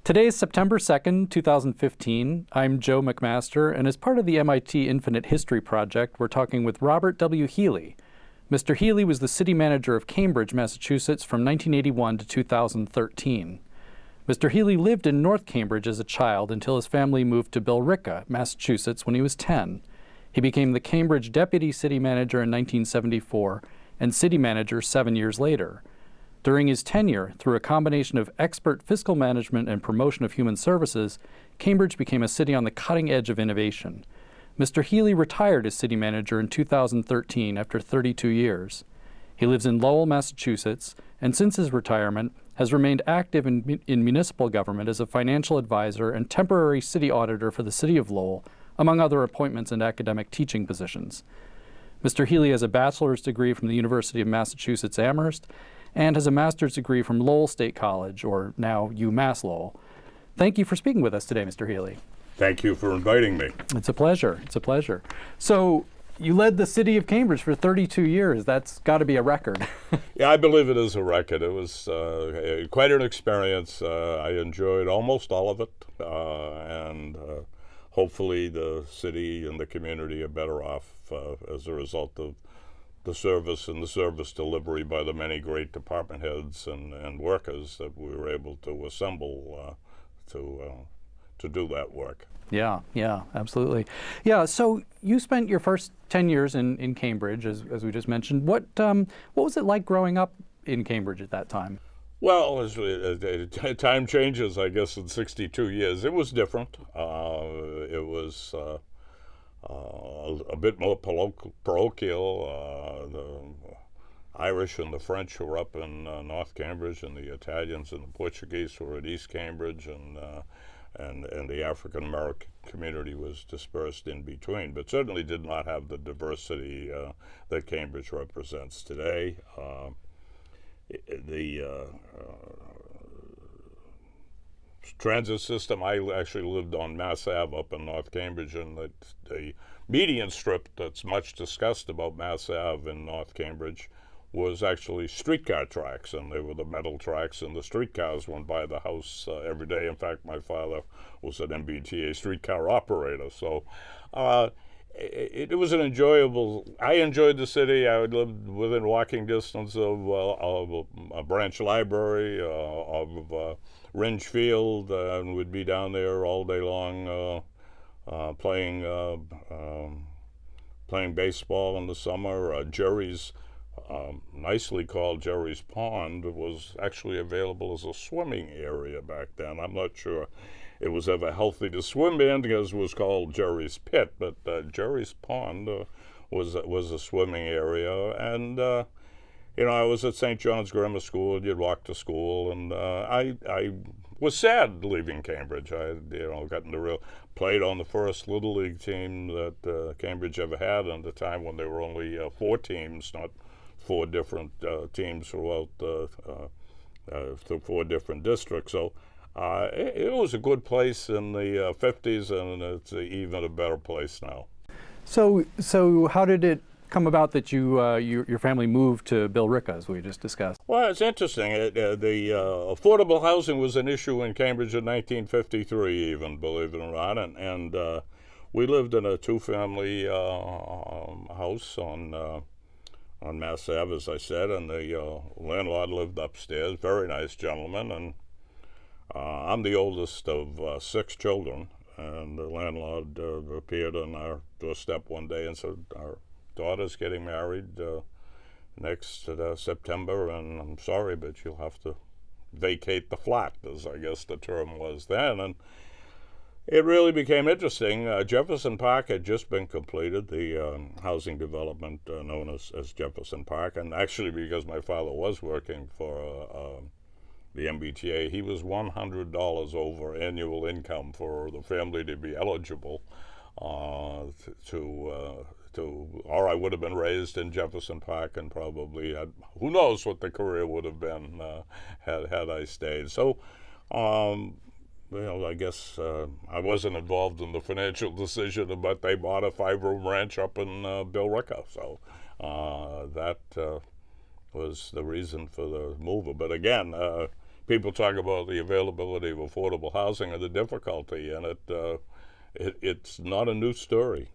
Today is September 2nd, 2015. I'm Joe McMaster, and as part of the MIT Infinite History Project, we're talking with Robert W. Healy. Mr. Healy was the city manager of Cambridge, Massachusetts from 1981 to 2013. Mr. Healy lived in North Cambridge as a child until his family moved to Billerica, Massachusetts when he was 10. He became the Cambridge Deputy City Manager in 1974 and City Manager 7 years later. During his tenure, through a combination of expert fiscal management and promotion of human services, Cambridge became a city on the cutting edge of innovation. Mr. Healy retired as city manager in 2013 after 32 years. He lives in Lowell, Massachusetts, and since his retirement has remained active in municipal government as a financial advisor and temporary city auditor for the city of Lowell, among other appointments and academic teaching positions. Mr. Healy has a bachelor's degree from the University of Massachusetts Amherst and has a master's degree from Lowell State College, or now UMass Lowell. Thank you for speaking with us today, Mr. Healy. Thank you for inviting me. It's a pleasure. It's a pleasure. So you led the city of Cambridge for 32 years. That's got to be a record. Yeah, I believe it is a record. It was quite an experience. I enjoyed almost all of it, and hopefully the city and the community are better off as a result of the service and the service delivery by the many great department heads and workers that we were able to assemble to do that work. Yeah, absolutely. Yeah, so you spent your first 10 years in Cambridge, as we just mentioned. What was it like growing up in Cambridge at that time? Well, as time changes, I guess, in 62 years, it was different. It was a bit more parochial. The Irish and the French were up in North Cambridge, and the Italians and the Portuguese were at East Cambridge, and the African American community was dispersed in between, but certainly did not have the diversity that Cambridge represents today. The transit system, I actually lived on Mass Ave up in North Cambridge, and the median strip that's much discussed about Mass Ave in North Cambridge was actually streetcar tracks, and they were the metal tracks, and the streetcars went by the house every day. In fact, my father was an MBTA streetcar operator, so it was an enjoyable. I enjoyed the city. I lived within walking distance of a branch library, of Ringe Field, and would be down there all day long playing baseball in the summer. Jerry's, nicely called Jerry's Pond, was actually available as a swimming area back then. I'm not sure it was ever healthy to swim in because it was called Jerry's Pit, but Jerry's Pond was a swimming area. And I was at St. John's Grammar School. You'd walk to school, and I was sad leaving Cambridge. I played on the first Little League team that Cambridge ever had, at a time when there were only 4 teams, not 4 different teams throughout through 4 different districts. So it was a good place in the 50s, and it's even a better place now. So how did it come about that your family moved to Billerica, as we just discussed? Well, it's interesting. The affordable housing was an issue in Cambridge in 1953, even, believe it or not, and we lived in a 2-family house on Mass Ave, as I said, and the landlord lived upstairs. Very nice gentleman, and I'm the oldest of 6 children, and the landlord appeared on our doorstep one day and said, "Our daughter's getting married next September, and I'm sorry, but you'll have to vacate the flat," as I guess the term was then. And it really became interesting. Jefferson Park had just been completed, the housing development known as Jefferson Park, and actually, because my father was working for the MBTA, he was $100 over annual income for the family to be eligible or I would have been raised in Jefferson Park and probably who knows what the career would have been had I stayed. So, I guess I wasn't involved in the financial decision, but they bought a 5-room ranch up in Billerica, so that was the reason for the move. But again, people talk about the availability of affordable housing and the difficulty in it. It's not a new story.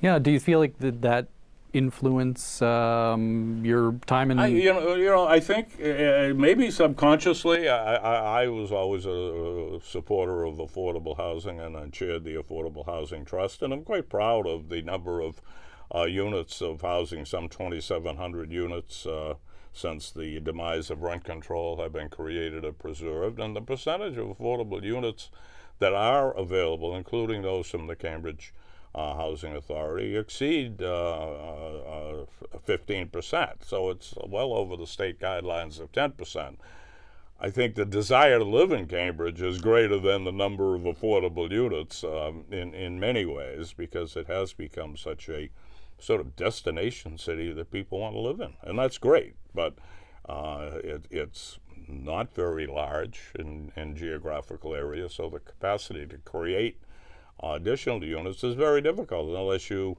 Yeah. Do you feel like that influence your time in? I think maybe subconsciously, I was always a supporter of affordable housing, and I chaired the Affordable Housing Trust, and I'm quite proud of the number of units of housing, some 2,700 units since the demise of rent control have been created or preserved, and the percentage of affordable units that are available, including those from the Cambridge Housing Authority, exceed 15%. So it's well over the state guidelines of 10%. I think the desire to live in Cambridge is greater than the number of affordable units in many ways, because it has become such a sort of destination city that people want to live in. And that's great, but it's not very large in geographical areas, so the capacity to create additional units is very difficult unless you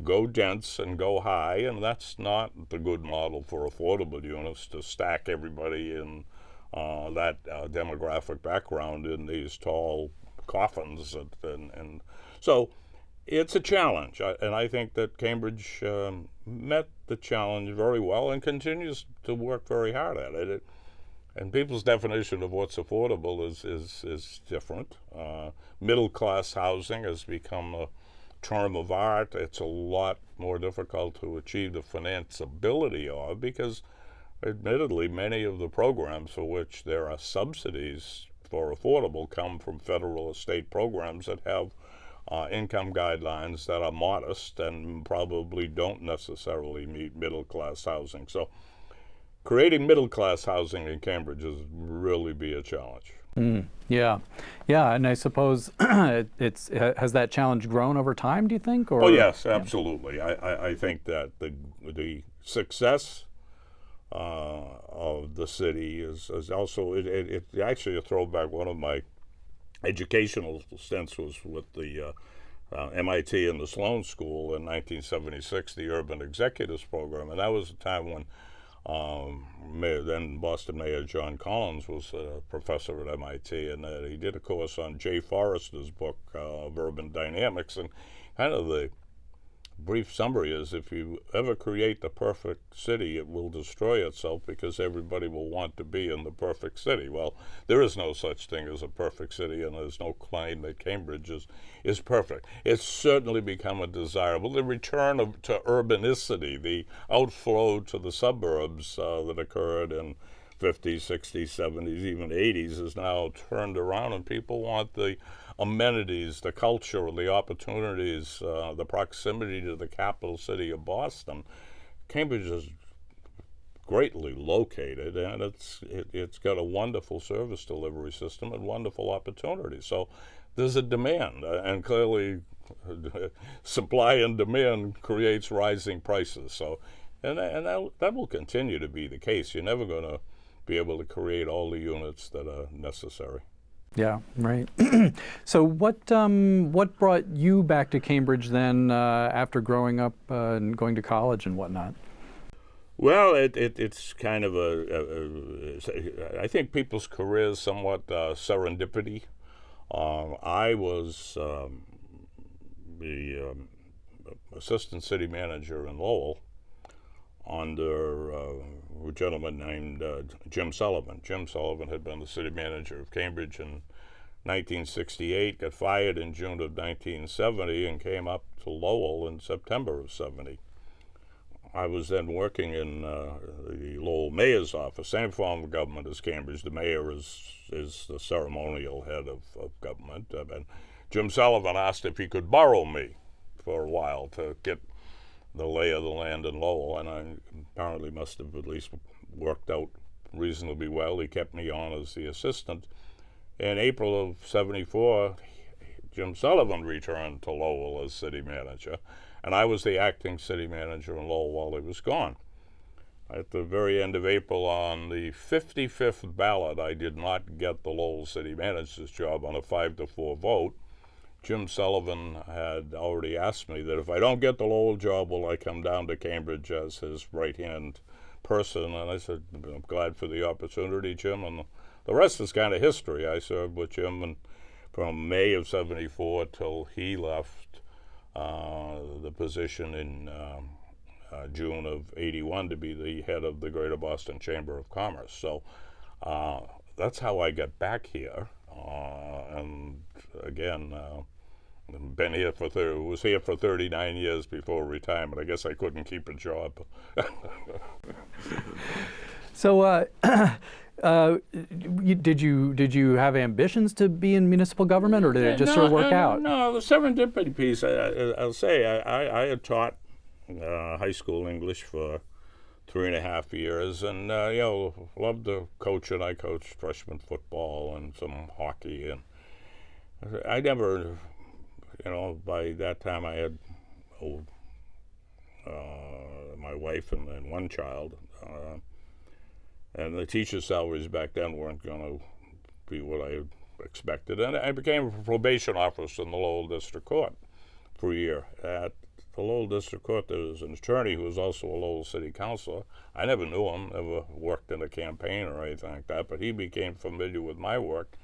go dense and go high, and that's not the good model for affordable units, to stack everybody in that demographic background in these tall coffins. And so it's a challenge, and I think that Cambridge met the challenge very well and continues to work very hard at it. And people's definition of what's affordable is different. Middle-class housing has become a term of art. It's a lot more difficult to achieve the financeability of, because admittedly many of the programs for which there are subsidies for affordable come from federal or state programs that have income guidelines that are modest and probably don't necessarily meet middle-class housing. So creating middle-class housing in Cambridge is really be a challenge. Yeah, and I suppose has that challenge grown over time, do you think? Or? Oh yes, absolutely. I think that the success of the city is also it actually a throwback. One of my educational stints was with the MIT and the Sloan School in 1976, the Urban Executives Program, and that was a time when then Boston Mayor John Collins was a professor at MIT, and he did a course on Jay Forrester's book of urban dynamics, and kind of the brief summary is, if you ever create the perfect city, it will destroy itself because everybody will want to be in the perfect city. Well, there is no such thing as a perfect city, and there's no claim that Cambridge is perfect. It's certainly become a desirable. The return to urbanicity, the outflow to the suburbs that occurred in 50s, 60s, 70s, even 80s is now turned around, and people want the amenities, the culture, the opportunities, the proximity to the capital city of Boston. Cambridge is greatly located, and it's got a wonderful service delivery system and wonderful opportunities. So there's a demand, and clearly supply and demand creates rising prices. So, and that will continue to be the case. You're never going to be able to create all the units that are necessary. Yeah, right. So what brought you back to Cambridge then after growing up and going to college and whatnot? Well, it's kind of I think people's careers somewhat serendipity. I was the assistant city manager in Lowell under a gentleman named Jim Sullivan. Jim Sullivan had been the city manager of Cambridge in 1968, got fired in June of 1970, and came up to Lowell in September of 70. I was then working in the Lowell mayor's office, same form of government as Cambridge. The mayor is the ceremonial head of government. And Jim Sullivan asked if he could borrow me for a while to get the lay of the land in Lowell, and I apparently must have at least worked out reasonably well. He kept me on as the assistant. In April of 74, Jim Sullivan returned to Lowell as city manager, and I was the acting city manager in Lowell while he was gone. At the very end of April, on the 55th ballot, I did not get the Lowell city manager's job on a 5-4 vote. Jim Sullivan had already asked me that if I don't get the Lowell job, will I come down to Cambridge as his right-hand person? And I said, I'm glad for the opportunity, Jim, and the rest is kind of history. I served with Jim from May of '74 till he left the position in June of '81 to be the head of the Greater Boston Chamber of Commerce. So that's how I got back here. And again, been here was here for 39 years before retirement. I guess I couldn't keep a job. So, did you have ambitions to be in municipal government, or did it just sort of work out? No, the serendipity piece. I'll say I had taught high school English for 3.5 years, and loved to coach it. I coached freshman football and some hockey, and I never, by that time I had my wife and one child, and the teacher's salaries back then weren't going to be what I expected, and I became a probation officer in the Lowell District Court for a year. At the Lowell District Court, there was an attorney who was also a Lowell City Councilor. I never knew him, never worked in a campaign or anything like that, but he became familiar with my work.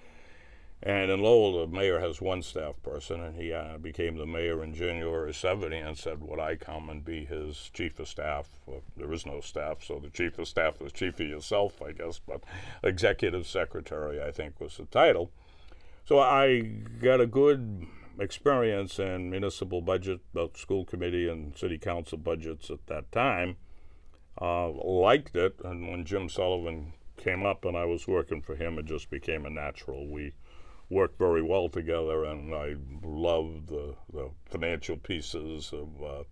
And in Lowell, the mayor has one staff person, and he became the mayor in January '70 and said, would I come and be his chief of staff? Well, there is no staff, so the chief of staff is chief of yourself, I guess, but executive secretary, I think, was the title. So I got a good experience in municipal budget, both school committee and city council budgets at that time. Liked it, and when Jim Sullivan came up and I was working for him, it just became a natural. We worked very well together, and I loved the financial pieces of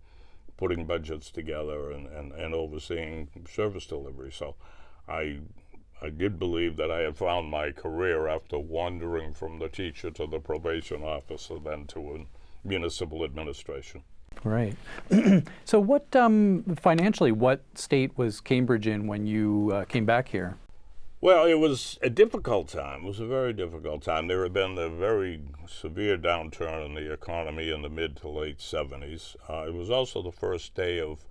putting budgets together and overseeing service delivery. So I did believe that I had found my career after wandering from the teacher to the probation officer, then to a municipal administration. Right. So what, financially, what state was Cambridge in when you came back here? Well, it was a difficult time. It was a very difficult time. There had been a very severe downturn in the economy in the mid to late '70s. It was also the first day of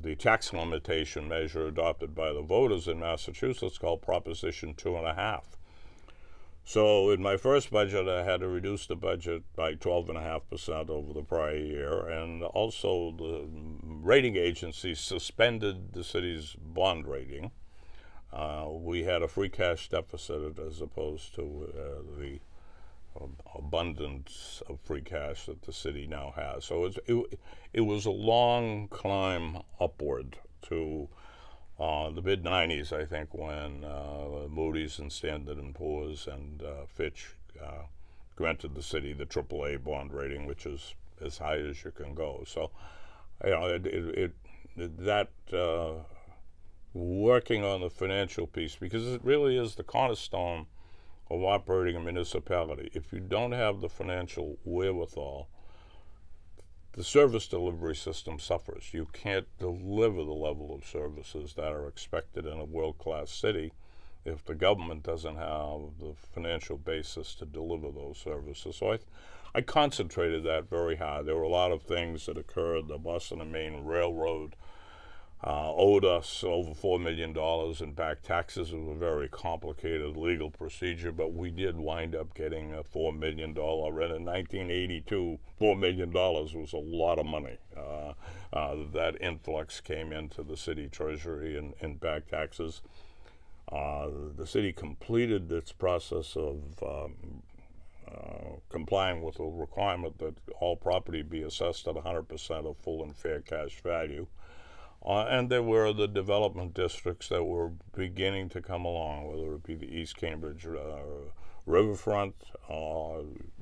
the tax limitation measure adopted by the voters in Massachusetts called Proposition 2.5. So in my first budget, I had to reduce the budget by 12.5% over the prior year, and also the rating agencies suspended the city's bond rating. We had a free cash deficit as opposed to the abundance of free cash that the city now has. So it was a long climb upward to the mid-'90s, I think, when Moody's and Standard & Poor's and Fitch granted the city the AAA bond rating, which is as high as you can go. So, working on the financial piece, because it really is the cornerstone of operating a municipality. If you don't have the financial wherewithal, the service delivery system suffers. You can't deliver the level of services that are expected in a world-class city if the government doesn't have the financial basis to deliver those services. So I concentrated that very hard. There were a lot of things that occurred. The Boston and Maine Railroad owed us over $4 million in back taxes. It was a very complicated legal procedure, but we did wind up getting a $4 million. And in 1982, $4 million was a lot of money. That influx came into the city treasury in back taxes. The city completed its process of complying with the requirement that all property be assessed at 100% of full and fair cash value. And there were the development districts that were beginning to come along, whether it be the East Cambridge Riverfront,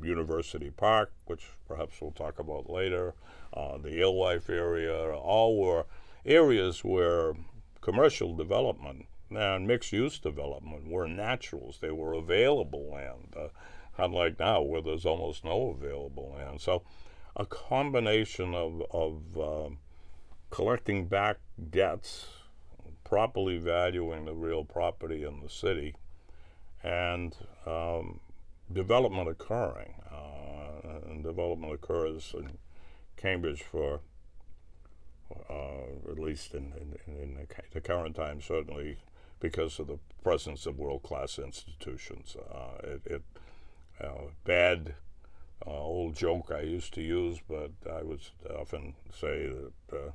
University Park, which perhaps we'll talk about later, the Alewife area. All were areas where commercial development and mixed-use development were naturals. They were available land, unlike now where there's almost no available land. So a combination of collecting back debts, properly valuing the real property in the city, and development occurring. And development occurs in Cambridge for, at least in the current time, certainly because of the presence of world-class institutions. Bad old joke I used to use, but I would often say that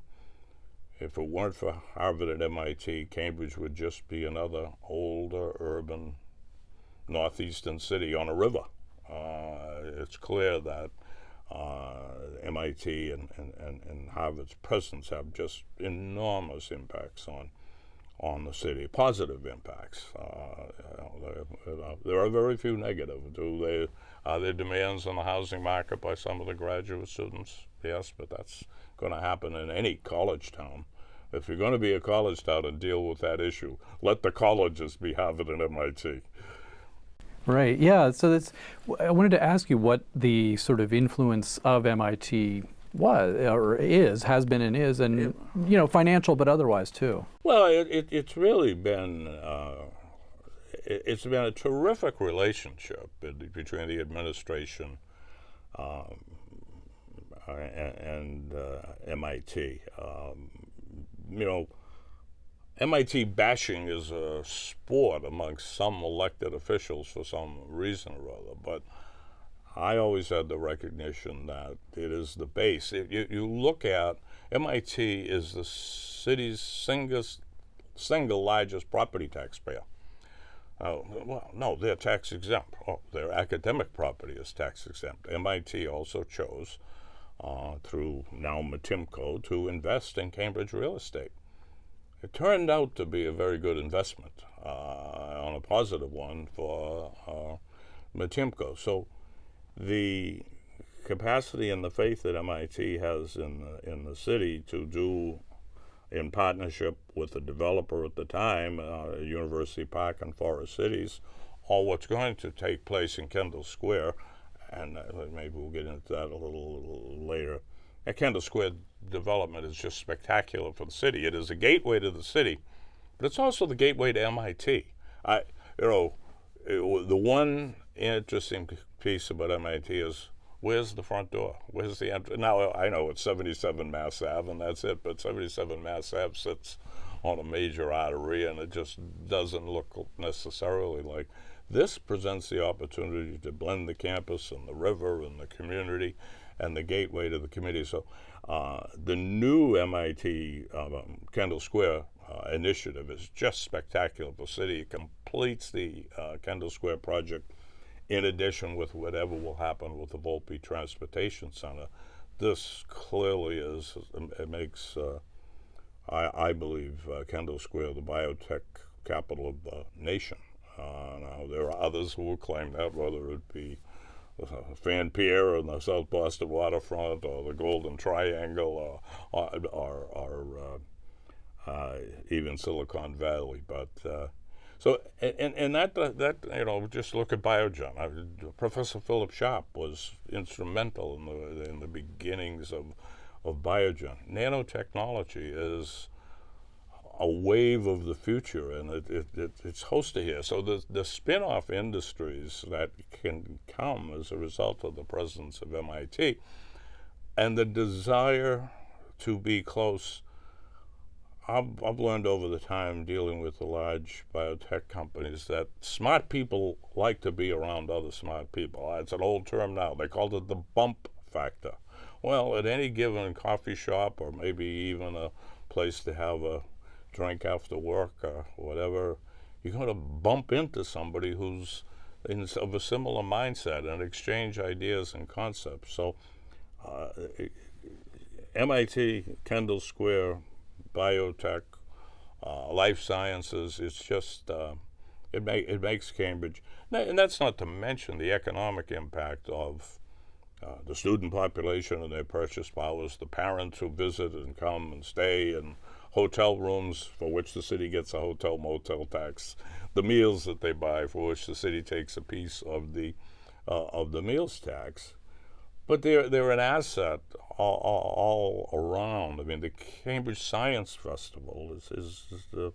if it weren't for Harvard and MIT, Cambridge would just be another older urban northeastern city on a river. It's clear that MIT and Harvard's presence have just enormous impacts on the city, positive impacts. There are very few negative. Are there demands on the housing market by some of the graduate students? Yes, but that's going to happen in any college town. If you're going to be a college town and deal with that issue, let the colleges be Harvard and MIT. Right. Yeah. So I wanted to ask you what the sort of influence of MIT was, or has been and is, and financial, but otherwise too. Well, it's really been it's been a terrific relationship between the administration and MIT. MIT bashing is a sport amongst some elected officials for some reason or other, but I always had the recognition that it is the base. You look at MIT is the city's single largest property taxpayer. Well, no, they're tax exempt. Their academic property is tax exempt. MIT also chose, through now Matimco, to invest in Cambridge real estate. It turned out to be a very good investment, on a positive one for Matimco. So the capacity and the faith that MIT has in the city to do, in partnership with the developer at the time, University Park and Forest Cities, or what's going to take place in Kendall Square, and maybe we'll get into that a little later. That Kendall Square development is just spectacular for the city. It is a gateway to the city, but it's also the gateway to MIT. The one interesting piece about MIT is, where's the front door? Where's the entrance? Now, I know it's 77 Mass Ave, and that's it, but 77 Mass Ave sits on a major artery, and it just doesn't look necessarily like. This presents the opportunity to blend the campus and the river and the community and the gateway to the community. So the new MIT Kendall Square initiative is just spectacular for the city. It completes the Kendall Square project in addition with whatever will happen with the Volpe Transportation Center. This clearly it makes, I believe, Kendall Square the biotech capital of the nation. Now, there are others who will claim that, whether it be Fan Pier on the South Boston waterfront, or the Golden Triangle, or even Silicon Valley. But so, and that just look at Biogen. Professor Philip Sharp was instrumental in the beginnings of Biogen. Nanotechnology is a wave of the future, and it's hosted here. So the spin-off industries that can come as a result of the presence of MIT and the desire to be close. I've learned over the time dealing with the large biotech companies that smart people like to be around other smart people. It's an old term now. They called it the bump factor. Well, at any given coffee shop, or maybe even a place to have a drink after work or whatever, you're going to bump into somebody who's of a similar mindset and exchange ideas and concepts. So MIT, Kendall Square, biotech, life sciences, it's just, it makes Cambridge, and that's not to mention the economic impact of the student population and their purchase powers, the parents who visit and come and stay, and hotel rooms for which the city gets a hotel motel tax, the meals that they buy for which the city takes a piece of the meals tax. But they're an asset all around. I mean, the Cambridge Science Festival is the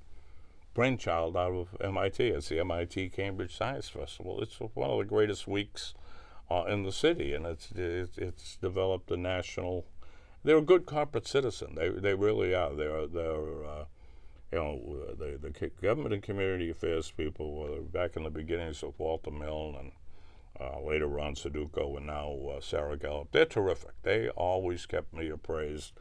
brainchild out of MIT. It's the MIT Cambridge Science Festival. It's one of the greatest weeks in the city, and it's developed a national. They're a good corporate citizen. They really are. the government and community affairs people were back in the beginnings of Walter Milne and later Ron Sudoku and now Sarah Gallup. They're terrific. They always kept me appraised.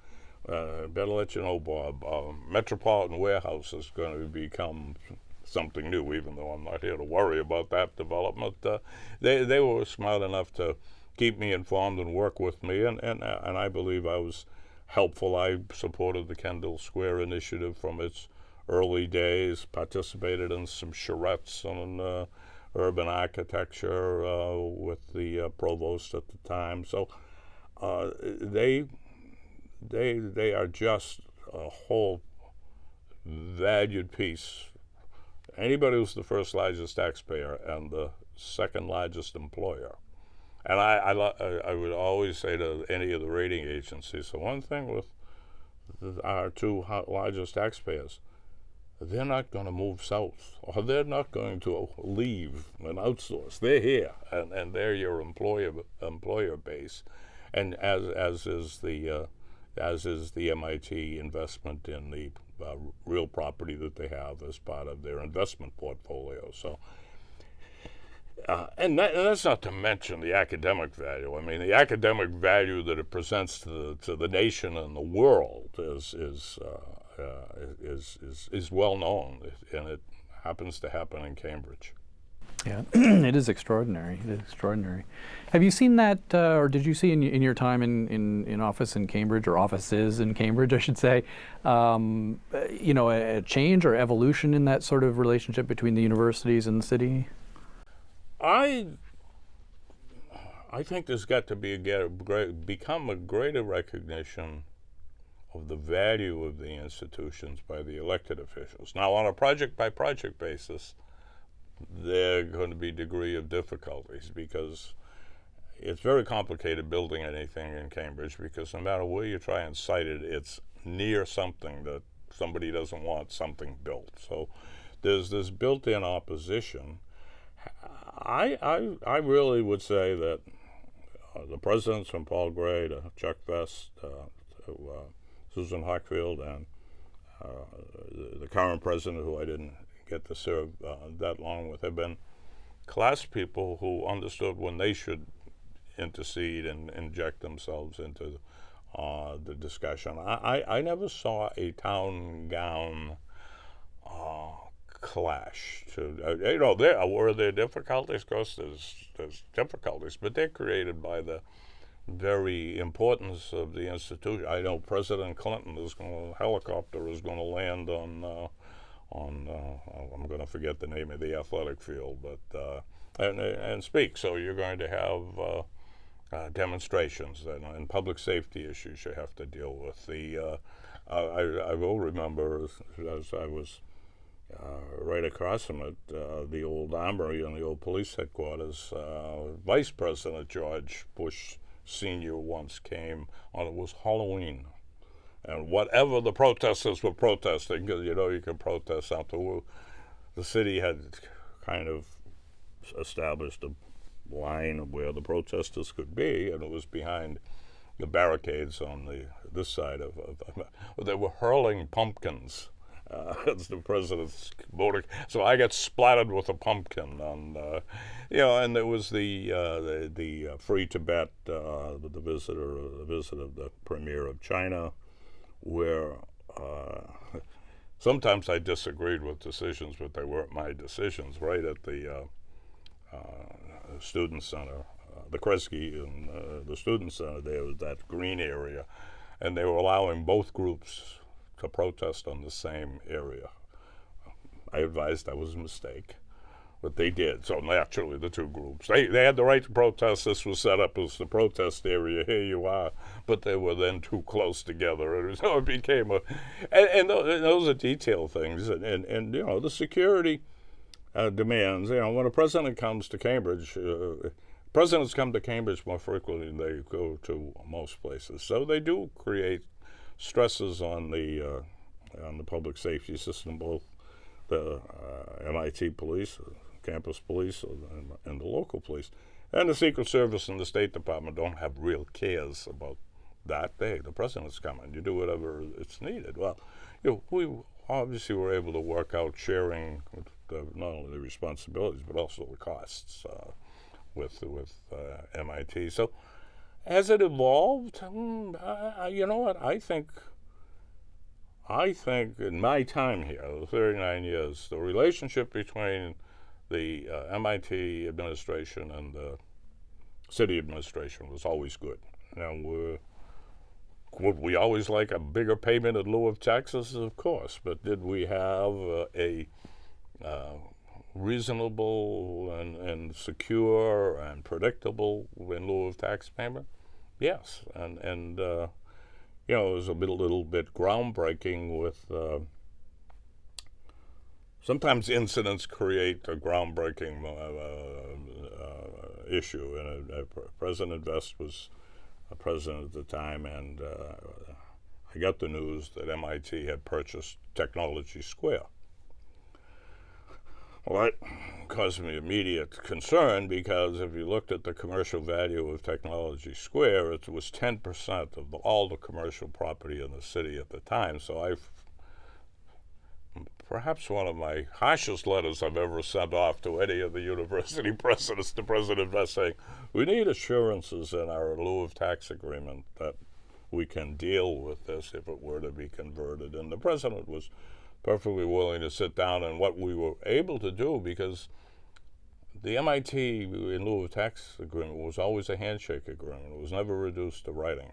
Better let you know, Bob, Metropolitan Warehouse is going to become something new, even though I'm not here to worry about that development. They were smart enough to keep me informed and work with me, and I believe I was helpful. I supported the Kendall Square initiative from its early days, participated in some charrettes on urban architecture with the provost at the time. So they are just a whole valued piece. Anybody who's the first largest taxpayer and the second largest employer. And I would always say to any of the rating agencies, the one thing with our two largest taxpayers, they're not going to move south, or they're not going to leave and outsource. They're here, and they're your employer base, and as is the MIT investment in the real property that they have as part of their investment portfolio. So, and that's not to mention the academic value. I mean, the academic value that it presents to the nation and the world is well known, and it happens to happen in Cambridge. Yeah, it is extraordinary. It is extraordinary. Have you seen that, or did you see in your time in office in Cambridge, or offices in Cambridge, I should say, a change or evolution in that sort of relationship between the universities and the city? I think there's got to become a greater recognition of the value of the institutions by the elected officials. Now, on a project-by-project basis, there are going to be degree of difficulties because it's very complicated building anything in Cambridge, because no matter where you try and site it, it's near something that somebody doesn't want something built. So there's this built-in opposition. I really would say that the presidents from Paul Gray to Chuck Vest to Susan Hockfield and the current president, who I didn't get to serve that long with, have been class people who understood when they should intercede and inject themselves into the discussion. I never saw a town gown clash. Were there difficulties? Of course, there's difficulties, but they're created by the very importance of the institution. I know President Clinton helicopter is going to land on I'm going to forget the name of the athletic field, but and speak. So you're going to have demonstrations and public safety issues you have to deal with. I will remember as I was right across from it, the old armory and the old police headquarters. Vice President George Bush Sr. once came on, it was Halloween. And whatever the protesters were protesting, because you can protest something, the city had kind of established a line of where the protesters could be, and it was behind the barricades on this side of they were hurling pumpkins as the president's motor. So I got splattered with a pumpkin, and and there was the free Tibet, the visit of the premier of China, where sometimes I disagreed with decisions, but they weren't my decisions. Right at the student center, the Kresge and the student center, there was that green area, and they were allowing both groups to protest on the same area. I advised that was a mistake, but they did. So naturally, the two groups, they had the right to protest. This was set up as the protest area. Here you are, but they were then too close together, and so it became and those are detail things, and the security demands. When a president comes to Cambridge, presidents come to Cambridge more frequently than they go to most places, so they do create stresses on the public safety system, both the MIT police, campus police, and the local police. And the Secret Service and the State Department don't have real cares about that. The president's coming. You do whatever it's needed. Well, obviously were able to work out sharing not only the responsibilities but also the costs with MIT. So has it evolved? You know what? I think in my time here, the 39 years, the relationship between the MIT administration and the city administration was always good. Now, would we always like a bigger payment in lieu of taxes? Of course, but did we have a reasonable and secure and predictable in lieu of tax payment? Yes, and you know, it was a little bit groundbreaking with. Sometimes incidents create a groundbreaking issue, and President Vest was president at the time, and I got the news that MIT had purchased Technology Square. Well, that caused me immediate concern, because if you looked at the commercial value of Technology Square, it was 10% of all the commercial property in the city at the time. So perhaps one of my harshest letters I've ever sent off to any of the university presidents to President Vest, saying, we need assurances in our lieu of tax agreement that we can deal with this if it were to be converted. And the president was perfectly willing to sit down, and what we were able to do, because the MIT in lieu of tax agreement was always a handshake agreement. It was never reduced to writing.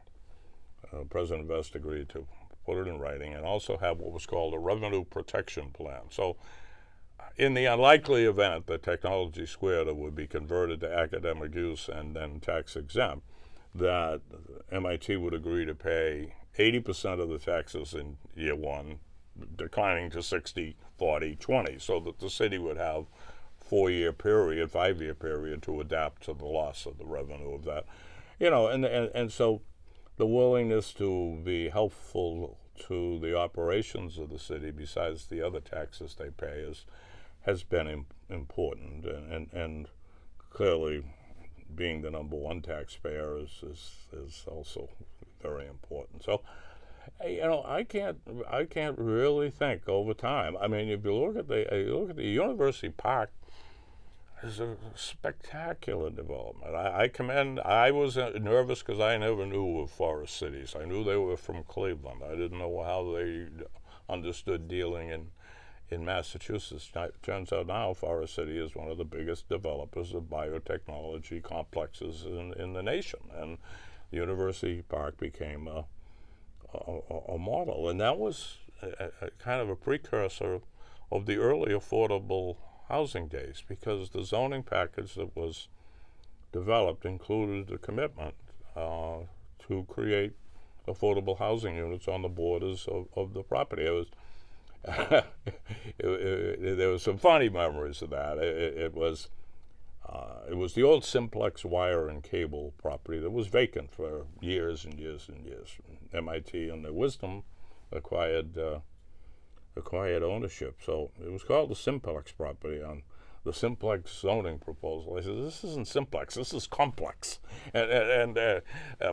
President Vest agreed to put it in writing and also have what was called a revenue protection plan. So in the unlikely event that Technology Square would be converted to academic use and then tax exempt, that MIT would agree to pay 80% of the taxes in year one, declining to 60, 40, 20, so that the city would have 5-year period to adapt to the loss of the revenue of that. You know, and so the willingness to be helpful to the operations of the city, besides the other taxes they pay, has been important, and clearly being the number one taxpayer is also very important. So, you know, I can't really think over time. I mean, if you look at the University Park, is a spectacular development. I was nervous because I never knew of forest cities. I knew they were from Cleveland. I didn't know how they understood dealing in Massachusetts. It turns out now Forest City is one of the biggest developers of biotechnology complexes in the nation, and University Park became a model, and that was a kind of a precursor of the early affordable housing days, because the zoning package that was developed included a commitment to create affordable housing units on the borders of the property. It was there were some funny memories of that. It was the old Simplex wire and cable property that was vacant for years and years and years. MIT, in their wisdom, acquired ownership. So it was called the Simplex property on the Simplex zoning proposal. I said, this isn't Simplex, this is complex. And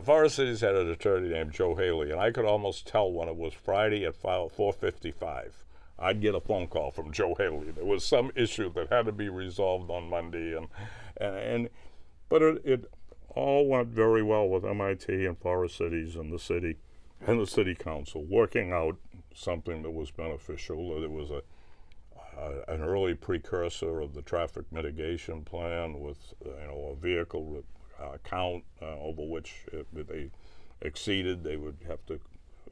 Forest Cities had an attorney named Joe Healy, and I could almost tell when it was Friday at 4:55. I'd get a phone call from Joe Healy. There was some issue that had to be resolved on Monday, but it all went very well with MIT and Forest Cities and the city council working out something that was beneficial. It was an early precursor of the traffic mitigation plan with a vehicle count over which if they exceeded, they would have to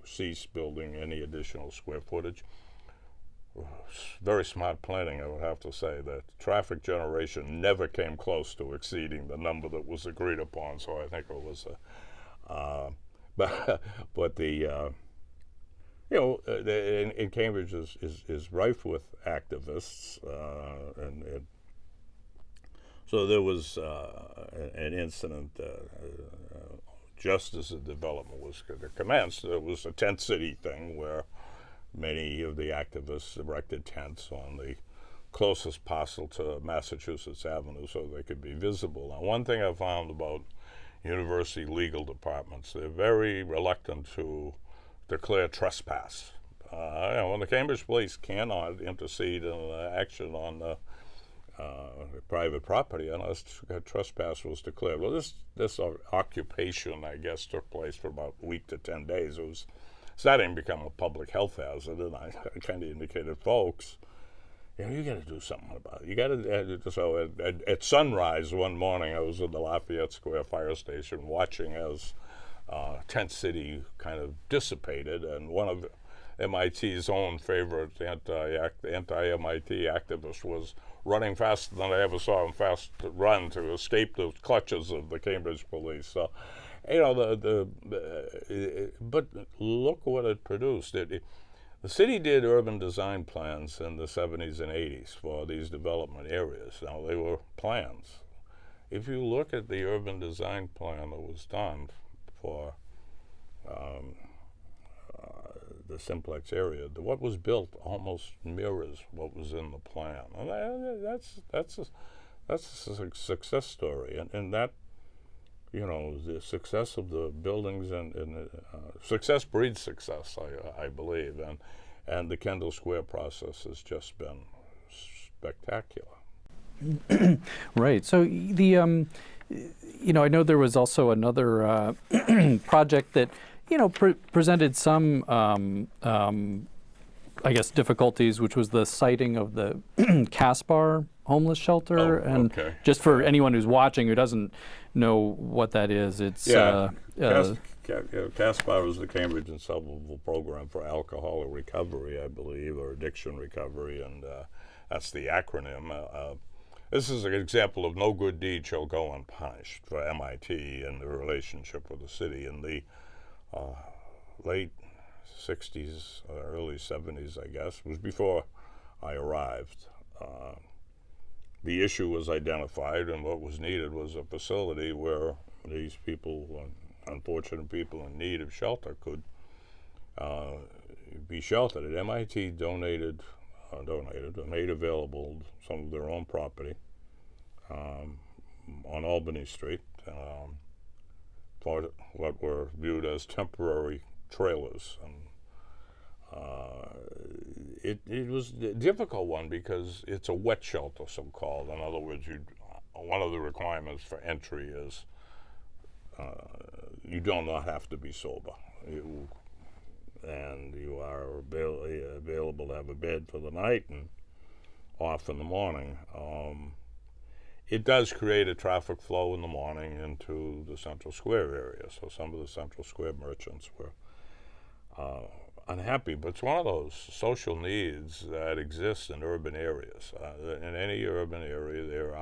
cease building any additional square footage. Very smart planning, I would have to say. That traffic generation never came close to exceeding the number that was agreed upon. So I think it was but the in Cambridge is rife with activists, and so there was an incident just as the development was commenced. There was a tent city thing where many of the activists erected tents on the closest parcel to Massachusetts Avenue so they could be visible. Now, one thing I found about university legal departments, they're very reluctant to declare trespass When the Cambridge Police cannot intercede in action on private property unless trespass was declared. Well, this occupation, I guess, took place for about a week to 10 days. It was starting to become a public health hazard, and I kind of indicated, folks, you got to do something about it. You got to. So at sunrise one morning, I was at the Lafayette Square fire station watching as Tent City kind of dissipated, and one of MIT's own favorite anti-MIT activists was running faster than I ever saw him run to escape the clutches of the Cambridge police. So, but look what it produced. The city did urban design plans in the 70s and 80s for these development areas. Now, they were plans. If you look at the urban design plan that was done for the Simplex area, what was built almost mirrors what was in the plan. And that's a success story. And that, the success of the buildings and success breeds success, I believe. And the Kendall Square process has just been spectacular. Right. So I know there was also another project that, presented some, I guess, difficulties, which was the siting of the Caspar homeless shelter. And okay. Just for anyone who's watching who doesn't know what that is, it's Caspar is the Cambridge and Supplemental Program for Alcohol Recovery, I believe, or Addiction Recovery, and that's the acronym. This is an example of no good deed shall go unpunished for MIT and the relationship with the city. In the late 60s, early 70s, I guess, it was before I arrived. The issue was identified, and what was needed was a facility where these people, unfortunate people in need of shelter, could be sheltered. At MIT donated and made available some of their own property on Albany Street for what were viewed as temporary trailers. And it was a difficult one because it's a wet shelter, so-called. In other words, one of the requirements for entry is you do not have to be sober. And you are available to have a bed for the night and off in the morning. It does create a traffic flow in the morning into the Central Square area, so some of the Central Square merchants were unhappy, but it's one of those social needs that exists in urban areas. In any urban area, there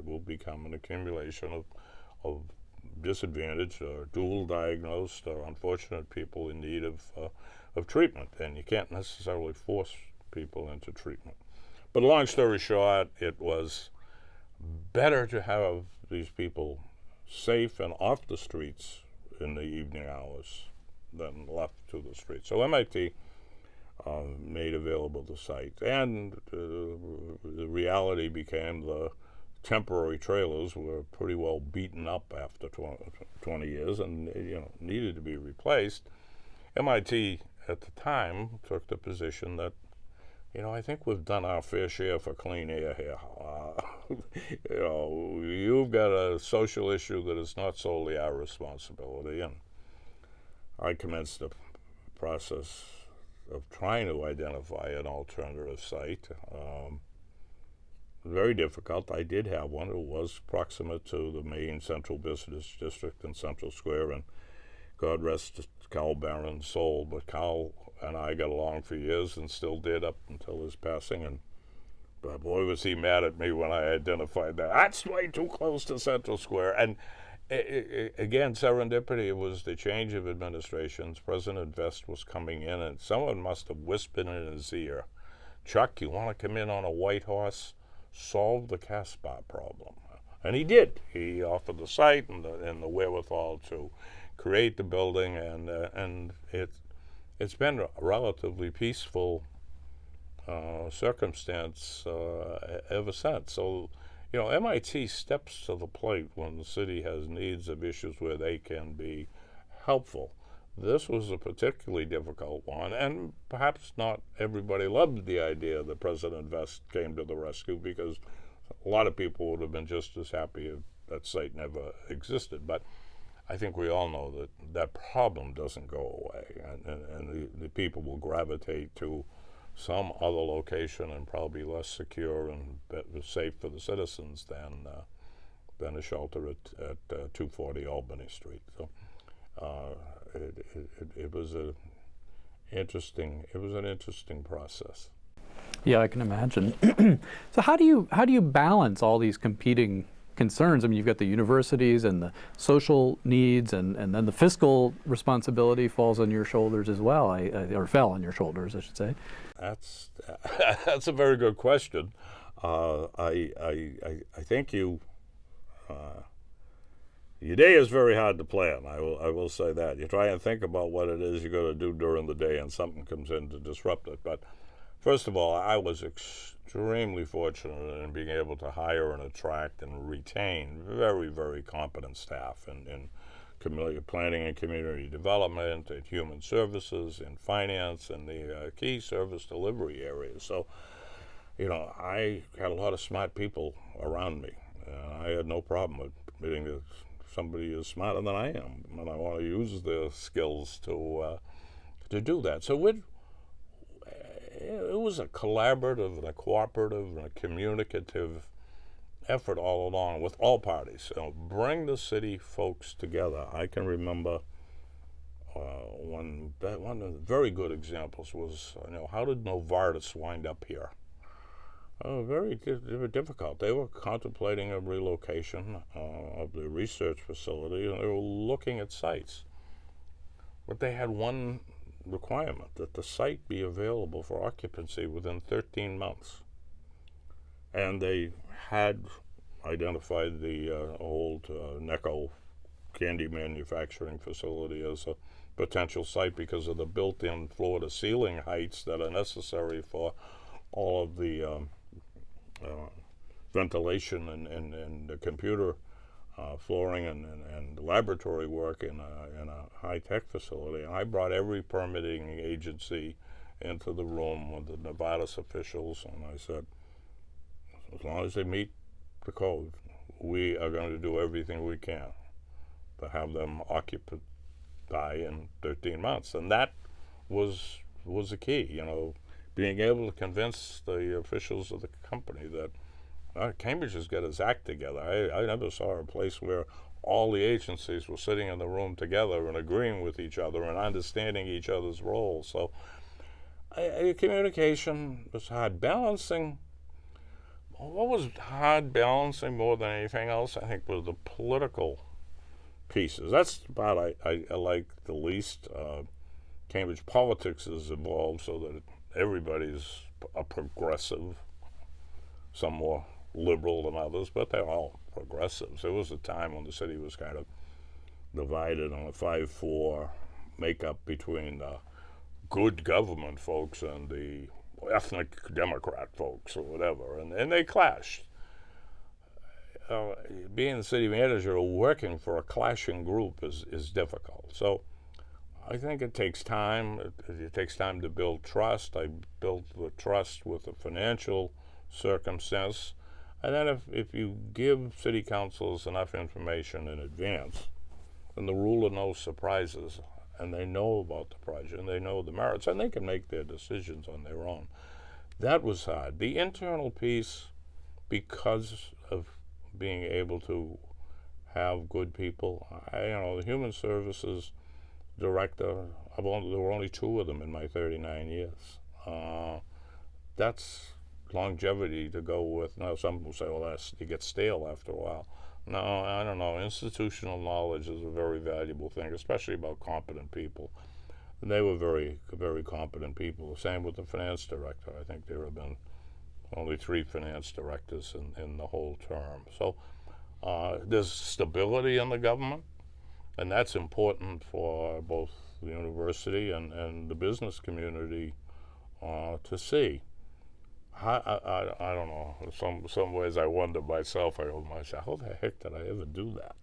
will become an accumulation of disadvantaged or dual diagnosed or unfortunate people in need of treatment, and you can't necessarily force people into treatment. But long story short, it was better to have these people safe and off the streets in the evening hours than left to the streets. So MIT made available the site, and the reality became the temporary trailers were pretty well beaten up after 20 years and needed to be replaced. MIT at the time took the position that, I think we've done our fair share for clean air here. You've got a social issue that is not solely our responsibility. And I commenced the process of trying to identify an alternative site. Very difficult. I did have one. It was proximate to the main central business district in Central Square, and God rest Carl Barron's soul, but Carl and I got along for years and still did up until his passing, and boy was he mad at me when I identified that. That's way too close to Central Square. And again, serendipity, it was the change of administrations. President Vest was coming in, and someone must have whispered in his ear, Chuck, you want to come in on a white horse? Solve the Caspar problem. And he did. He offered the site and the wherewithal to create the building, and it's been a relatively peaceful circumstance ever since. So, MIT steps to the plate when the city has needs of issues where they can be helpful. This was a particularly difficult one, and perhaps not everybody loved the idea that President Vest came to the rescue, because a lot of people would have been just as happy if that site never existed. But I think we all know that that problem doesn't go away, and the people will gravitate to some other location, and probably less secure and safe for the citizens than a shelter at 240 Albany Street. So it was an interesting process. Yeah, I can imagine. So how do you balance all these competing concerns? I mean, you've got the universities and the social needs, and then the fiscal responsibility falls on your shoulders as well, or fell on your shoulders, I should say. That's a very good question. I think your day is very hard to plan. I will say that. You try and think about what it is you're going to do during the day, and something comes in to disrupt it. But first of all, I was extremely fortunate in being able to hire and attract and retain very, very competent staff in planning and community development, in human services, in finance, and the key service delivery areas. So, I had a lot of smart people around me. I had no problem with admitting that somebody is smarter than I am, and I want to use their skills to do that. So it was a collaborative and a cooperative and a communicative effort all along with all parties. Bring the city folks together. I can remember one of the very good examples was, how did Novartis wind up here? Very difficult. They were contemplating a relocation of the research facility, and they were looking at sites. But they had one requirement, that the site be available for occupancy within 13 months. And they had identified the old Necco candy manufacturing facility as a potential site because of the built-in floor-to-ceiling heights that are necessary for all of the ventilation and the computer flooring and laboratory work in a high-tech facility. And I brought every permitting agency into the room with the Novartis officials, and I said, as long as they meet the code, we are going to do everything we can to have them occupy in 13 months. And that was the key, being able to convince the officials of the company that Cambridge has got its act together. I never saw a place where all the agencies were sitting in the room together and agreeing with each other and understanding each other's roles. So communication was hard. What was hard balancing more than anything else, I think, was the political pieces. That's the part I like the least. Cambridge politics is involved so that everybody's a progressive, some more liberal than others, but they're all progressives. There was a time when the city was kind of divided on a 5-4 makeup between the good government folks and the ethnic Democrat folks or whatever, and they clashed. Being the city manager or working for a clashing group is difficult. So I think it takes time. It takes time to build trust. I built the trust with the financial circumstance. And then if you give city councils enough information in advance, then the rule of no surprises, and they know about the project, and they know the merits, and they can make their decisions on their own. That was hard. The internal piece, because of being able to have good people, the human services director, there were only 2 of them in my 39 years. That's longevity to go with. Now, some will say, well, you get stale after a while. No, I don't know. Institutional knowledge is a very valuable thing, especially about competent people. And they were very, very competent people. Same with the finance director. I think there have been only 3 finance directors in the whole term. So there's stability in the government, and that's important for both the university and the business community to see. I don't know. Some ways I wonder myself. I go to myself, how the heck did I ever do that?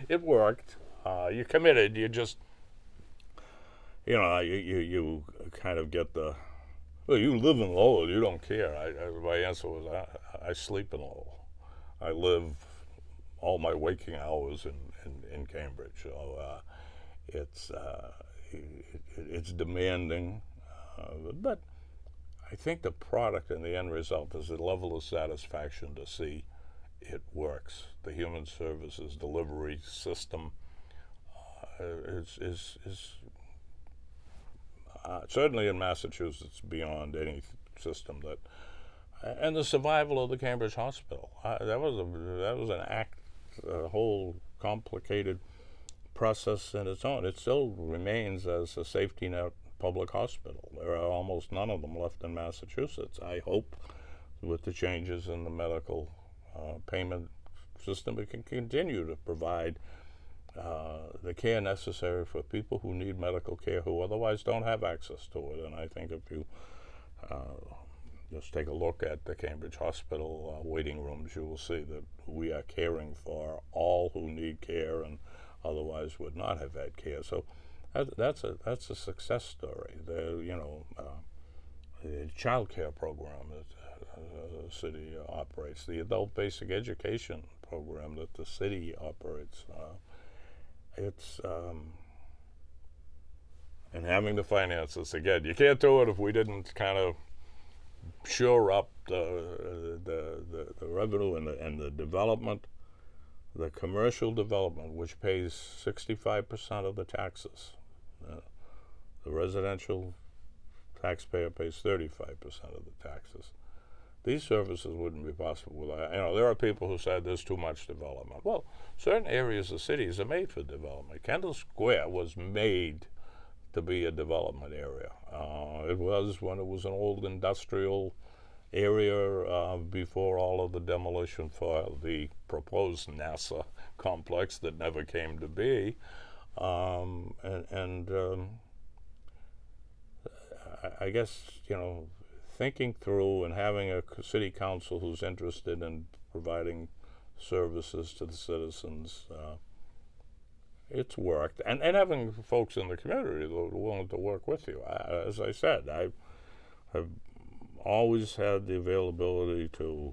It worked. You're committed. You just you kind of get the, well, you live in Lowell, you don't care. My answer was, I sleep in Lowell. I live all my waking hours in Cambridge. So it's demanding, but I think the product and the end result is a level of satisfaction to see it works. The human services delivery system is certainly in Massachusetts beyond any system that, and the survival of the Cambridge Hospital. That was an act, a whole complicated process in its own. It still remains as a safety net public hospital. There are almost none of them left in Massachusetts. I hope with the changes in the medical payment system, it can continue to provide the care necessary for people who need medical care who otherwise don't have access to it. And I think if you just take a look at the Cambridge Hospital waiting rooms, you will see that we are caring for all who need care and otherwise would not have had care. So that's a success story. The child care program that the city operates, the adult basic education program that the city operates. It's and having the finances, again, you can't do it if we didn't kind of shore up the revenue and the development, the commercial development, which pays 65% of the taxes. The residential taxpayer pays 35% of the taxes. These services wouldn't be possible without, there are people who said there's too much development. Well, certain areas of cities are made for development. Kendall Square was made to be a development area. It was when it was an old industrial area before all of the demolition for the proposed NASA complex that never came to be. I guess, thinking through and having a city council who's interested in providing services to the citizens, it's worked. And having folks in the community that are willing to work with you. As I said, I have always had the availability to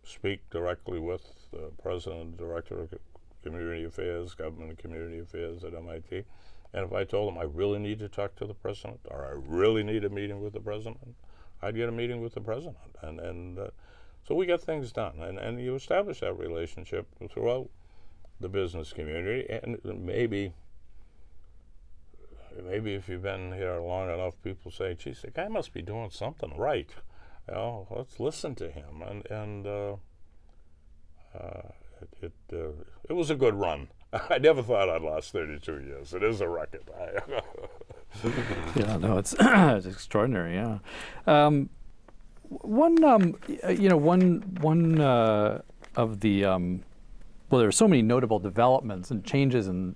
speak directly with the president and director of community affairs, government and community affairs at MIT. And if I told them I really need to talk to the president or I really need a meeting with the president, I'd get a meeting with the president. And so we get things done. And you establish that relationship throughout the business community. And maybe if you've been here long enough, people say, geez, the guy must be doing something right. Let's listen to him. It was a good run. I never thought I'd last 32 years. It is a record. Yeah, no, it's it's extraordinary. Yeah, one of the well, there are so many notable developments and changes and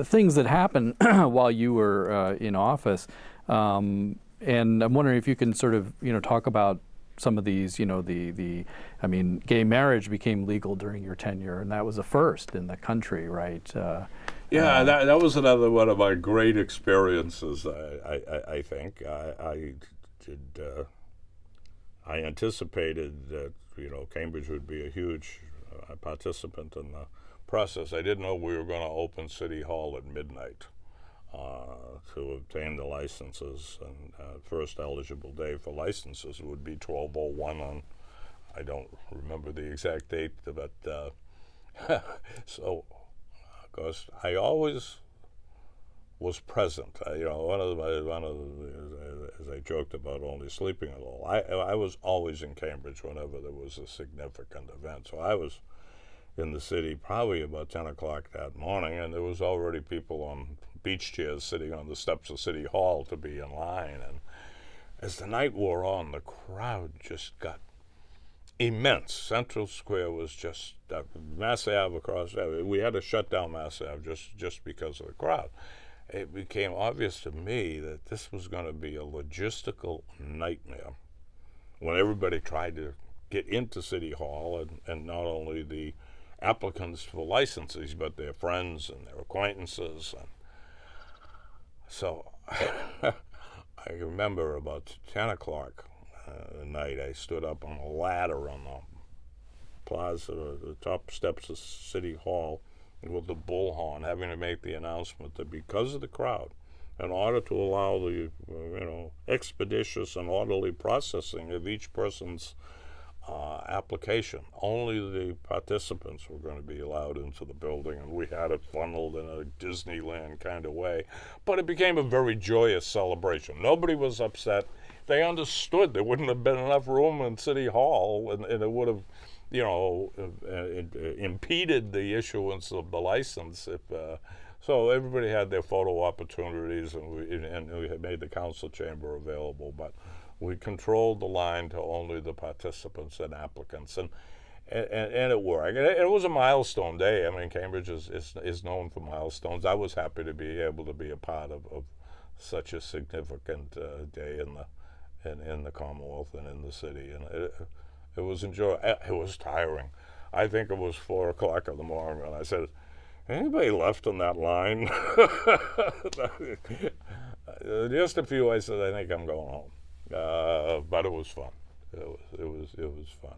things that happened while you were in office, and I'm wondering if you can sort of talk about some of these, I mean, gay marriage became legal during your tenure, and that was a first in the country, right? Yeah, that was another one of my great experiences. I think I anticipated that Cambridge would be a huge participant in the process. I didn't know we were going to open City Hall at midnight to obtain the licenses, and first eligible day for licenses would be 12:01 on, I don't remember the exact date, but so of course I always was present. One of the, as I joked about only sleeping a little, I was always in Cambridge whenever there was a significant event. So I was in the city probably about 10 o'clock that morning, and there was already people on beach chairs sitting on the steps of City Hall to be in line. And as the night wore on, the crowd just got immense. Central Square was just Mass Ave across. We had to shut down Mass Ave just because of the crowd. It became obvious to me that this was going to be a logistical nightmare when everybody tried to get into City Hall, and not only the applicants for licenses, but their friends and their acquaintances. So I remember about 10 o'clock at night, I stood up on a ladder on the plaza, the top steps of City Hall, with the bullhorn, having to make the announcement that because of the crowd, in order to allow the expeditious and orderly processing of each person's application, only the participants were going to be allowed into the building, and we had it funneled in a Disneyland kind of way. But it became a very joyous celebration. Nobody was upset. They understood there wouldn't have been enough room in City Hall, and it would have, impeded the issuance of the license if. So everybody had their photo opportunities, and we had made the council chamber available, but we controlled the line to only the participants and applicants, and it worked. And it was a milestone day. I mean, Cambridge is known for milestones. I was happy to be able to be a part of such a significant day in the Commonwealth and in the city, and it was enjoyable. It was tiring. I think it was 4 o'clock in the morning, and I said, anybody left on that line? Just a few. I said, I think I'm going home. But it was fun. It was fun.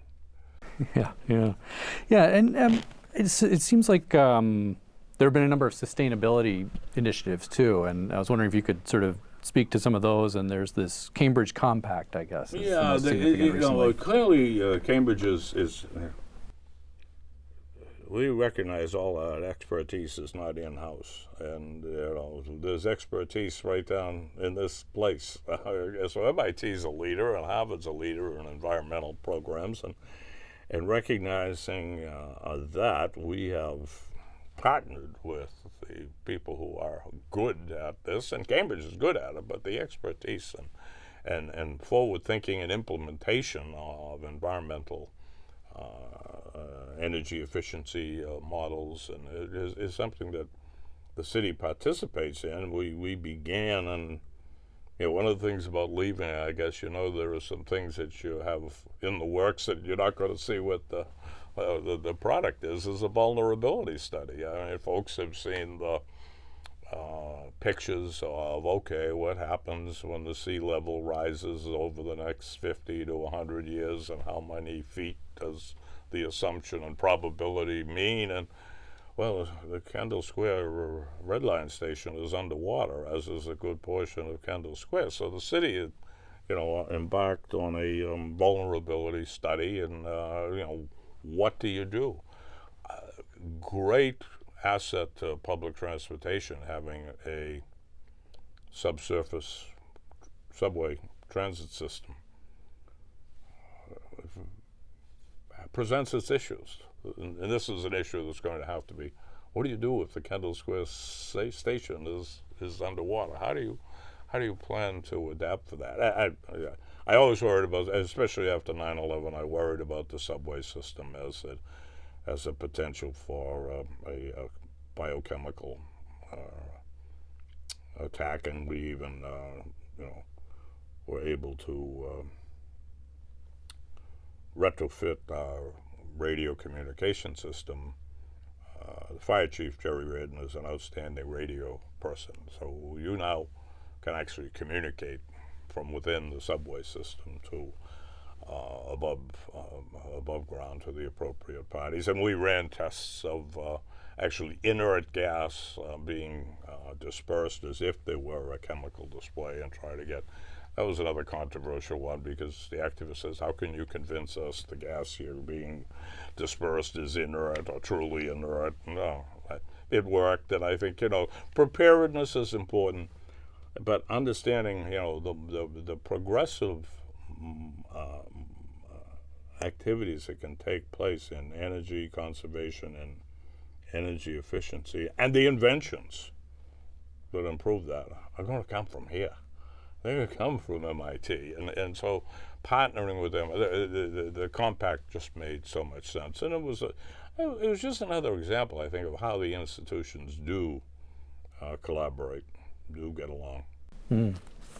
Yeah. And it seems like there have been a number of sustainability initiatives too, and I was wondering if you could sort of speak to some of those. And there's this Cambridge Compact, I guess. Yeah, clearly Cambridge is. We recognize all our expertise is not in-house, and there's expertise right down in this place. So MIT's a leader, and Harvard's a leader in environmental programs, and recognizing that, we have partnered with the people who are good at this, and Cambridge is good at it, but the expertise and forward thinking and implementation of environmental energy efficiency models, and it is something that the city participates in. We began, and one of the things about leaving, I guess there are some things that you have in the works that you're not going to see what the product is a vulnerability study. I mean, folks have seen the pictures of, what happens when the sea level rises over the next 50 to 100 years, and how many feet does the assumption and probability mean? And well, the Kendall Square Red Line station is underwater, as is a good portion of Kendall Square. So the city, embarked on a vulnerability study, and what do you do? Great asset to public transportation, having a subsurface subway transit system. Presents its issues, and this is an issue that's going to have to be, what do you do if the Kendall Square station is underwater? How do you plan to adapt for that? I always worried about, especially after 9/11, I worried about the subway system as a potential for a biochemical attack, and we even were able to retrofit our radio communication system. The fire chief, Jerry Reardon, is an outstanding radio person, so you now can actually communicate from within the subway system to above ground to the appropriate parties. And we ran tests of actually inert gas being dispersed as if there were a chemical display, and try to get. That was another controversial one, because the activist says, how can you convince us the gas here being dispersed is inert or truly inert? No, it worked, and I think, preparedness is important, but understanding, the progressive activities that can take place in energy conservation and energy efficiency, and the inventions that improve that are going to come from here. They're going to come from MIT, and so partnering with them, the compact just made so much sense, and it was just another example, I think, of how the institutions do collaborate, do get along.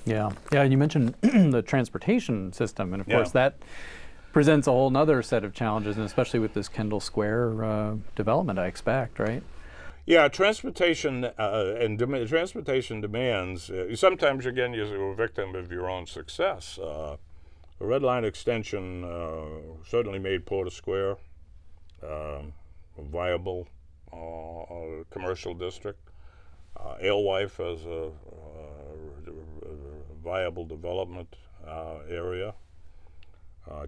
Yeah, and you mentioned the transportation system, and of course that presents a whole nother set of challenges, and especially with this Kendall Square development, I expect, right? Yeah, transportation transportation demands. Sometimes, again, you're a victim of your own success. The Red Line extension certainly made Porter Square a viable commercial district. Alewife as a viable development area.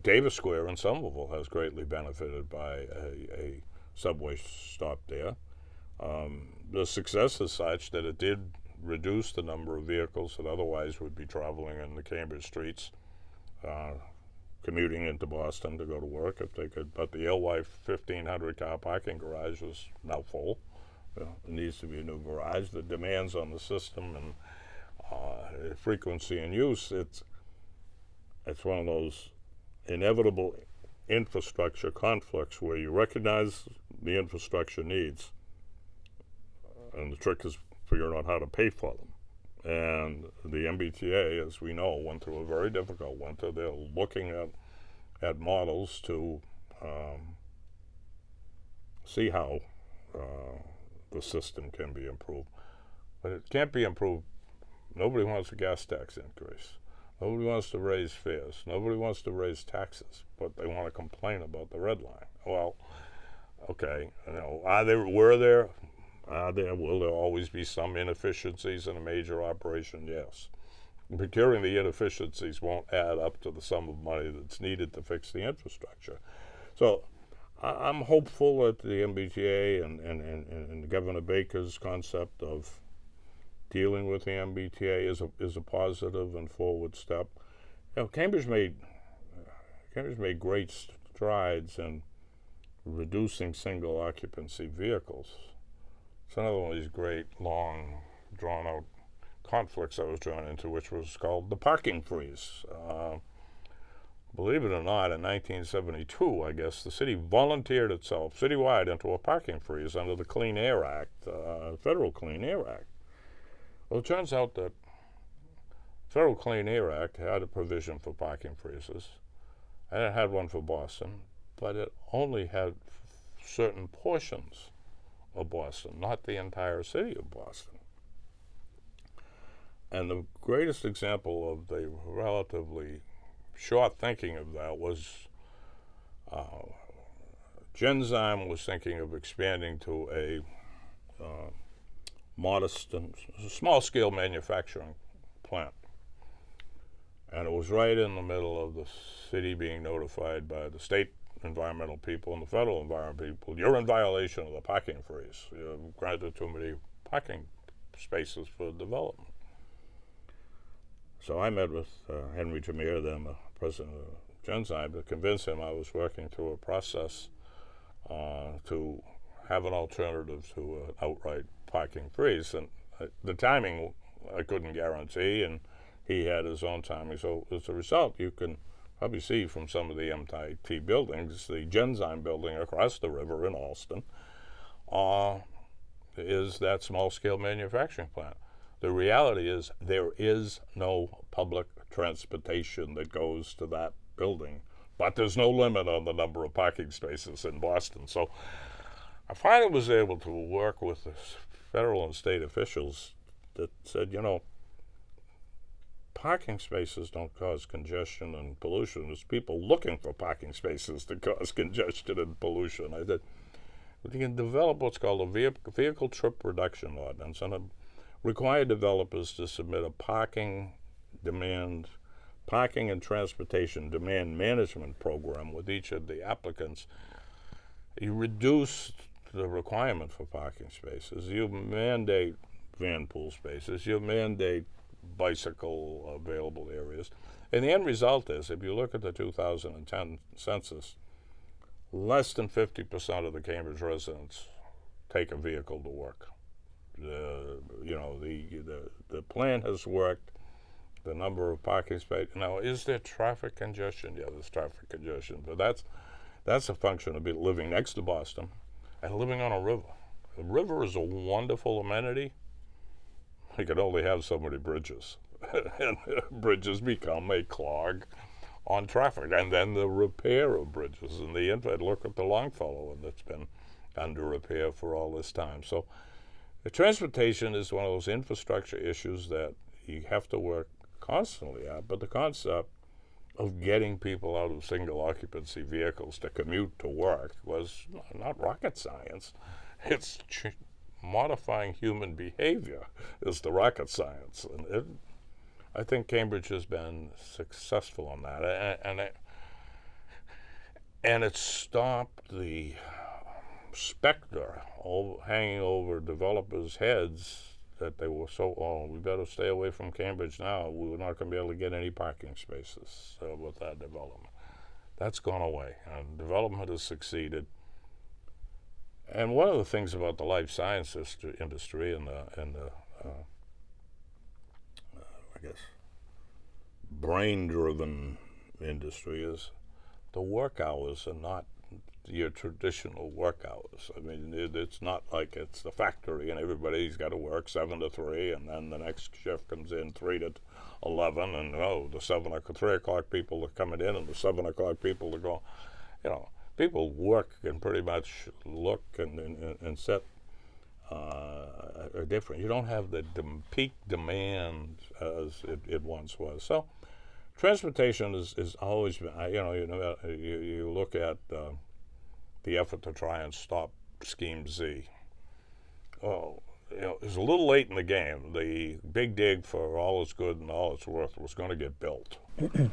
Davis Square in Somerville has greatly benefited by a subway stop there. The success is such that it did reduce the number of vehicles that otherwise would be traveling in the Cambridge streets, commuting into Boston to go to work if they could. But the Alewife 1,500 car parking garage is now full. It needs to be a new garage. The demands on the system and frequency and use, it's one of those inevitable infrastructure conflicts where you recognize the infrastructure needs, and the trick is figuring out how to pay for them. And the MBTA, as we know, went through a very difficult winter. They're looking at models to see how the system can be improved. But it can't be improved. Nobody wants a gas tax increase. Nobody wants to raise fares. Nobody wants to raise taxes, but they want to complain about the Red Line. Well, okay, will there always be some inefficiencies in a major operation? Yes. Procuring the inefficiencies won't add up to the sum of money that's needed to fix the infrastructure. So I'm hopeful that the MBTA and Governor Baker's concept of dealing with the MBTA is a positive and forward step. Cambridge made great strides in reducing single occupancy vehicles. It's another one of these great, long, drawn-out conflicts I was drawn into, which was called the parking freeze. Believe it or not, in 1972, I guess, the city volunteered itself citywide into a parking freeze under the Clean Air Act, Federal Clean Air Act. Well, it turns out that Federal Clean Air Act had a provision for parking freezes, and it had one for Boston, but it only had certain portions of Boston, not the entire city of Boston. And the greatest example of the relatively short thinking of that was Genzyme was thinking of expanding to a modest and small-scale manufacturing plant. And it was right in the middle of the city being notified by the state environmental people and the federal environmental people, you're in violation of the parking freeze. You've granted too many parking spaces for development. So I met with Henry Jameer, then the president of Genzyme, to convince him I was working through a process to have an alternative to an outright parking freeze. And the timing I couldn't guarantee, and he had his own timing. So as a result, you can probably see from some of the MIT buildings, the Genzyme building across the river in Alston is that small-scale manufacturing plant. The reality is there is no public transportation that goes to that building, but there's no limit on the number of parking spaces in Boston. So I finally was able to work with the federal and state officials that said, parking spaces don't cause congestion and pollution. It's people looking for parking spaces that cause congestion and pollution. I said, we can develop what's called a vehicle trip reduction ordinance and require developers to submit a parking and transportation demand management program with each of the applicants. You reduce the requirement for parking spaces. You mandate van pool spaces. You mandate bicycle available areas. And the end result is, if you look at the 2010 census, less than 50% of the Cambridge residents take a vehicle to work. The plan has worked. The number of parking spaces. Now, is there traffic congestion? Yeah, there's traffic congestion, but that's a function of living next to Boston and living on a river. The river is a wonderful amenity. You can only have so many bridges, and bridges become a clog on traffic. And then the repair of bridges, and look at the Longfellow one that's been under repair for all this time. So The transportation is one of those infrastructure issues that you have to work constantly at, but the concept of getting people out of single occupancy vehicles to commute to work was not rocket science. It's modifying human behavior is the rocket science. And I think Cambridge has been successful on that. And it stopped the specter hanging over developers' heads that they were we better stay away from Cambridge now. We were not going to be able to get any parking spaces with that development. That's gone away, and development has succeeded. And one of the things about the life science industry and the I guess, brain-driven industry is the work hours are not your traditional work hours. I mean, it's not like it's the factory and everybody's got to work 7 to 3, and then the next shift comes in 3 to 11, and the 3 o'clock people are coming in, and the 7 o'clock people are going. People work and pretty much look and set are different. You don't have the peak demand as it once was. So, transportation is always been. You look at the effort to try and stop Scheme Z. It was a little late in the game. The big dig, for all it's good and all it's worth, was going to get built.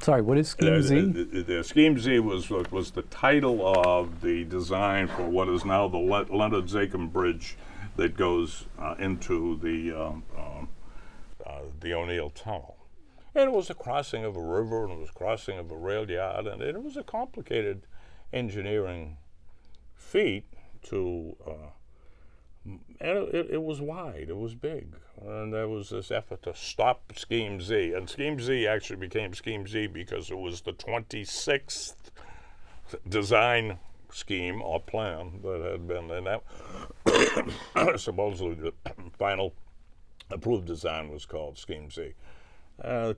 Sorry, what is Scheme Z? The Scheme Z was the title of the design for what is now the Leonard-Zakim Bridge that goes into the O'Neill Tunnel. And it was a crossing of a river, and it was a crossing of a rail yard, and it was a complicated engineering feat to, and it was wide, it was big, and there was this effort to stop Scheme Z, and Scheme Z actually became Scheme Z because it was the 26th design scheme or plan that had been in that. Supposedly the final approved design was called Scheme Z.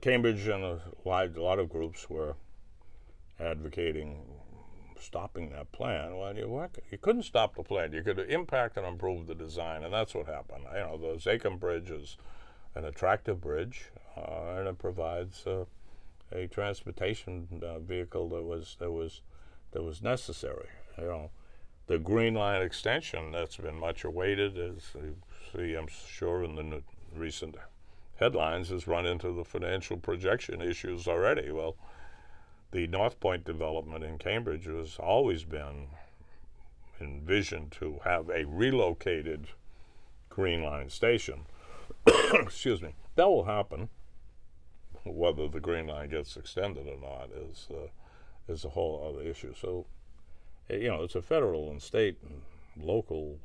Cambridge and a lot of groups were advocating stopping that plan. Well, you couldn't stop the plan. You could impact and improve the design, and that's what happened. The Zakim Bridge is an attractive bridge, and it provides a transportation vehicle that was necessary. The Green Line extension that's been much awaited, as you see, I'm sure in the recent headlines, has run into the financial projection issues already. Well, the North Point development in Cambridge has always been envisioned to have a relocated Green Line station. Excuse me. That will happen. Whether the Green Line gets extended or not is a whole other issue. So, it's a federal and state and local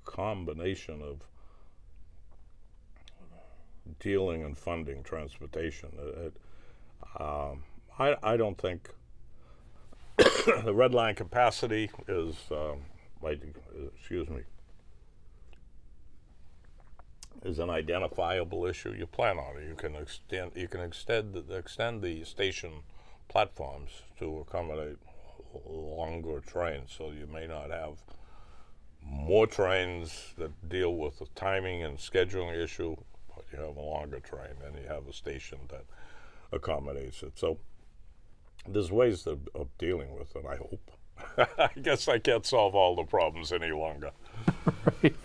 combination of dealing and funding transportation. I don't think the red line capacity is, is an identifiable issue. You plan on it. You can extend the station platforms to accommodate longer trains, so you may not have more trains that deal with the timing and scheduling issue, but you have a longer train and you have a station that accommodates it. So there's ways of dealing with it, I hope. I guess I can't solve all the problems any longer. Right.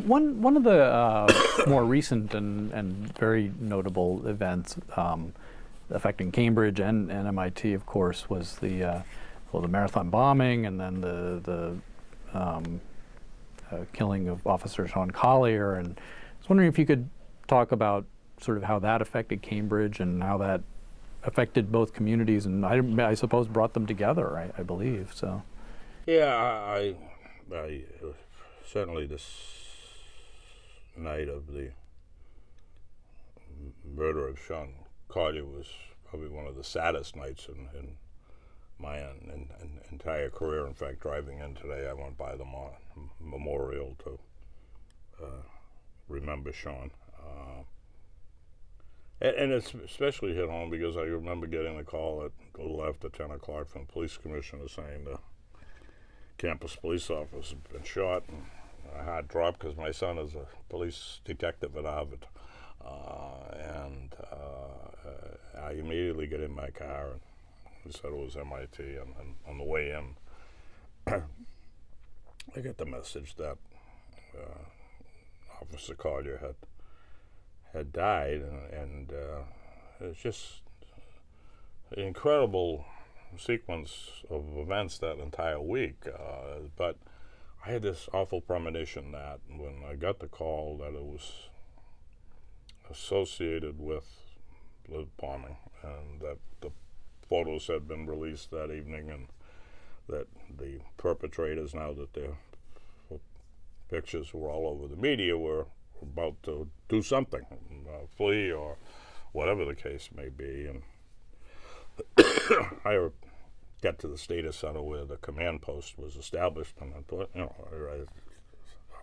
One of the more recent and very notable events affecting Cambridge and MIT, of course, was the marathon bombing, and then the killing of Officer Sean Collier. And I was wondering if you could talk about sort of how that affected Cambridge and how that affected both communities, and I suppose brought them together, I believe. So. Yeah, I certainly this night of the murder of Sean Collier was probably one of the saddest nights in my entire career. In fact, driving in today, I went by the memorial to remember Sean. And it's especially hit home because I remember getting a call at a little after 10 o'clock from the police commissioner saying the campus police officer had been shot, and heart dropped because my son is a police detective at Harvard. And I immediately get in my car and he said it was MIT. And on the way in, I get the message that Officer Collier had died, and it's just an incredible sequence of events that entire week. But I had this awful premonition that when I got the call that it was associated with the bombing, and that the photos had been released that evening, and that the perpetrators, now that their pictures were all over the media, were about to do something, flee or whatever the case may be. And I got to the Status Center where the command post was established, and I thought,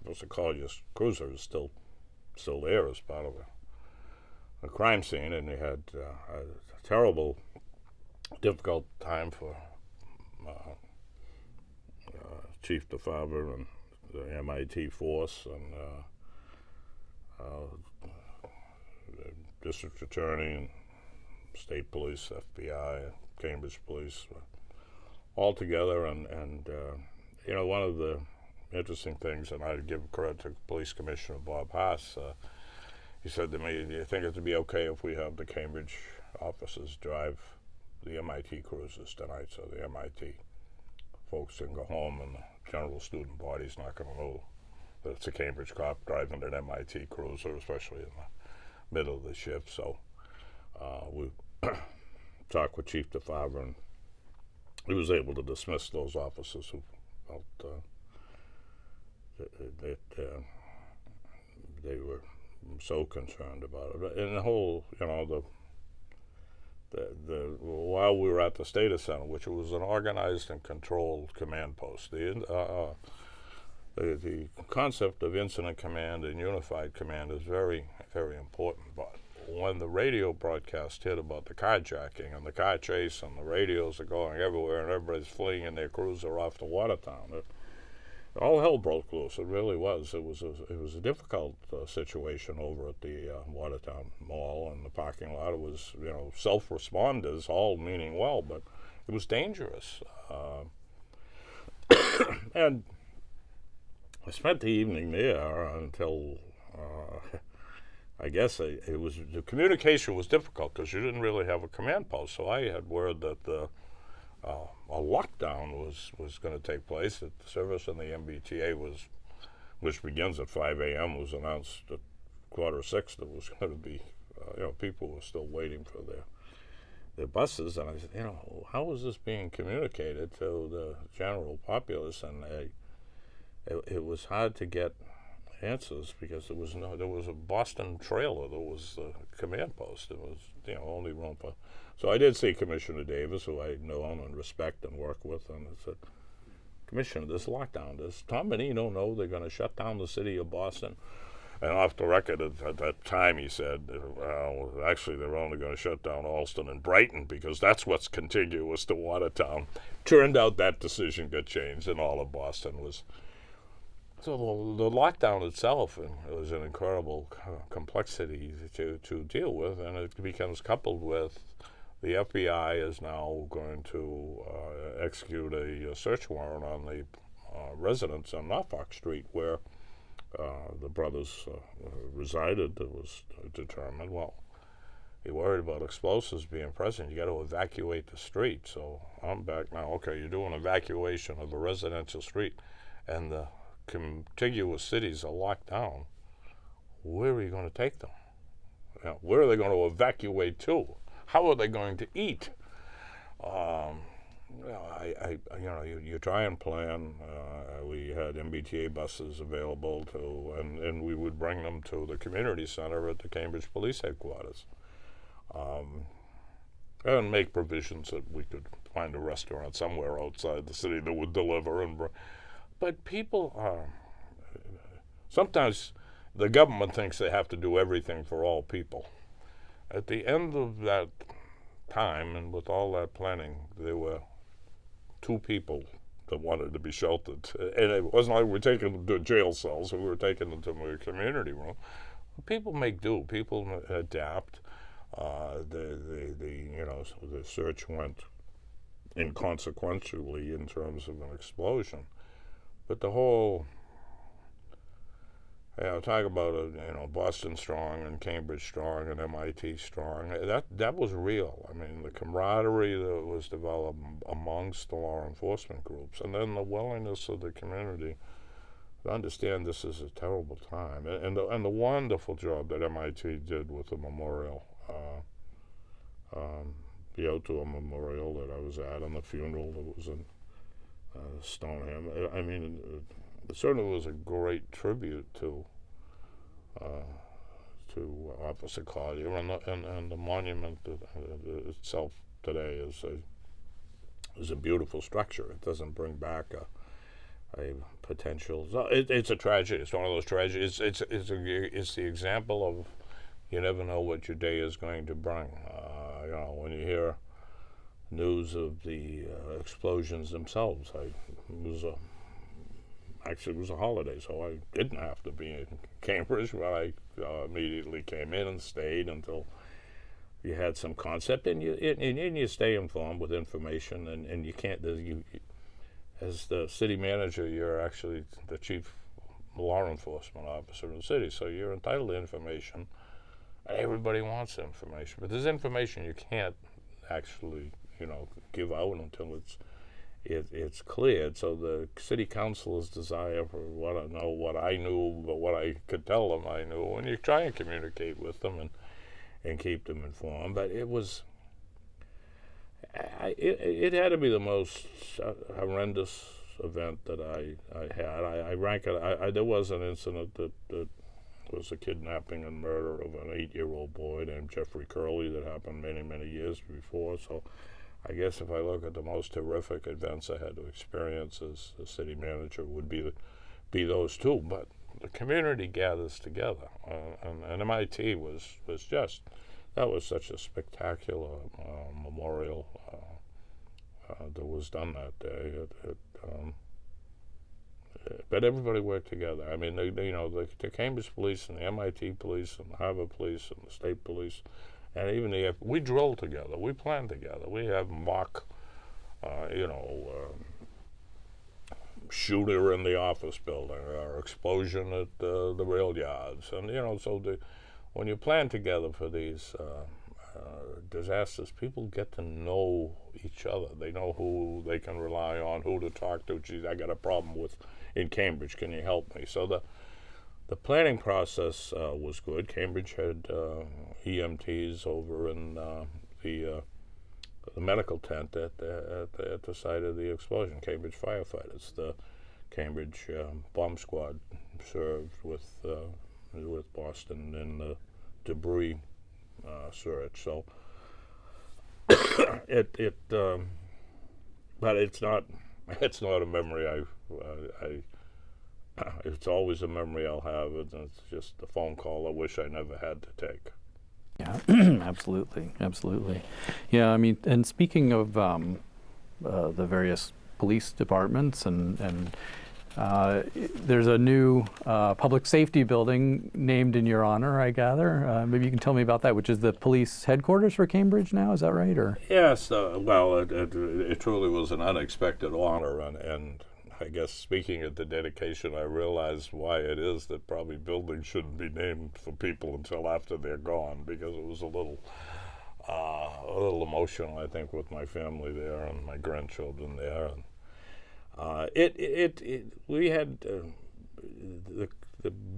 Officer Collier's cruiser is still there as part of a crime scene, and they had a terrible, difficult time for Chief DeFavre and the MIT force and the district attorney and state police, FBI, and Cambridge police, all together. And one of the interesting things, and I give credit to Police Commissioner Bob Haas, he said to me, "Do you think it would be okay if we have the Cambridge officers drive the MIT cruisers tonight, so the MIT folks can go home and the general student body's not going to know that it's a Cambridge cop driving an MIT cruiser, especially in the middle of the shift?" So we talked with Chief DeFavre, and he was able to dismiss those officers who felt that they were so concerned about it. And the whole, while we were at the Status Center, which was an organized and controlled command post, the concept of incident command and unified command is very, very important. But when the radio broadcast hit about the carjacking and the car chase, and the radios are going everywhere, and everybody's fleeing in their cruiser off to Watertown, all hell broke loose. It really was. It was a difficult situation over at the Watertown Mall and the parking lot. It was, self-responders, all meaning well, but it was dangerous. And I spent the evening there until I guess it was, the communication was difficult because you didn't really have a command post. So I had word that a lockdown was going to take place. That the service in the MBTA which begins at 5 a.m., was announced at 5:45 that was going to be, people were still waiting for their buses. And I said, how is this being communicated to the general populace? And it was hard to get answers because there was a Boston trailer that was the command post. It was only room for. So I did see Commissioner Davis, who I know and respect and work with, and I said, "Commissioner, this lockdown, does Tom Benino know they're going to shut down the city of Boston?" And off the record at that time he said, "Well, actually they're only going to shut down Alston and Brighton because that's what's contiguous to Watertown." Turned out that decision got changed, and all of Boston was. So the lockdown itself was an incredible complexity to deal with, and it becomes coupled with the FBI is now going to execute a search warrant on the residence on Norfolk Street where the brothers resided. It was determined, well, you're worried about explosives being present, you got to evacuate the street. So I'm back now, okay, you're doing evacuation of a residential street, and the contiguous cities are locked down. Where are you going to take them? Where are they going to evacuate to? How are they going to eat? You try and plan. We had MBTA buses available and we would bring them to the community center at the Cambridge Police Headquarters, and make provisions that we could find a restaurant somewhere outside the city that would deliver. But people are sometimes the government thinks they have to do everything for all people. At the end of that time, and with all that planning, there were two people that wanted to be sheltered. And it wasn't like we were taking them to jail cells, we were taking them to a community room. People make do, people adapt. The search went inconsequentially in terms of an explosion. But the whole, talk about Boston strong and Cambridge strong and MIT strong. That was real. I mean, the camaraderie that was developed amongst the law enforcement groups, and then the willingness of the community to understand this is a terrible time, and the wonderful job that MIT did with the memorial, the Otua Memorial that I was at, and the funeral that was in Stoneham. I mean, it certainly was a great tribute to Officer Collier, and the monument itself today is a beautiful structure. It doesn't bring back a potential. It's a tragedy. It's one of those tragedies. It's the example of you never know what your day is going to bring. When you hear news of the explosions themselves, it was a holiday, so I didn't have to be in Cambridge, but I immediately came in and stayed until you had some concept, and you stay informed with information, and you can't. As the city manager, you're actually the chief law enforcement officer in the city, so you're entitled to information. Everybody wants information, but there's information you can't actually, give out until it's cleared. So the city council's desire for what I knew, but what I could tell them I knew, and you try and communicate with them and keep them informed. But it was, it had to be the most horrendous event that I had. I rank it. There was an incident that was a kidnapping and murder of an 8-year-old boy named Jeffrey Curley that happened many, many years before. So I guess if I look at the most horrific events I had to experience as a city manager would be those two. But the community gathers together, and MIT was just, that was such a spectacular memorial that was done that day. But everybody worked together. I mean, the Cambridge police and the MIT police and the Harvard police and the state police, and even we drilled together. We planned together. We have mock, shooter in the office building, or explosion at the rail yards, and so when you plan together for these disasters, people get to know each other. They know who they can rely on, who to talk to. Geez, I got a problem in Cambridge. Can you help me? So the planning process was good. Cambridge had EMTs over in the medical tent at the site of the explosion. Cambridge firefighters. The Cambridge bomb squad served with Boston in the debris search. So but it's not a memory it's always a memory I'll have, and it's just a phone call I wish I never had to take. Yeah, absolutely. Yeah, I mean, and speaking of the various police departments, and there's a new public safety building named in your honor, I gather. Maybe you can tell me about that, which is the police headquarters for Cambridge now, is that right? Or yes, well, it truly was an unexpected honor, and I guess speaking at the dedication, I realized why it is that probably buildings shouldn't be named for people until after they're gone, because it was a little emotional, I think, with my family there and my grandchildren there. And we had the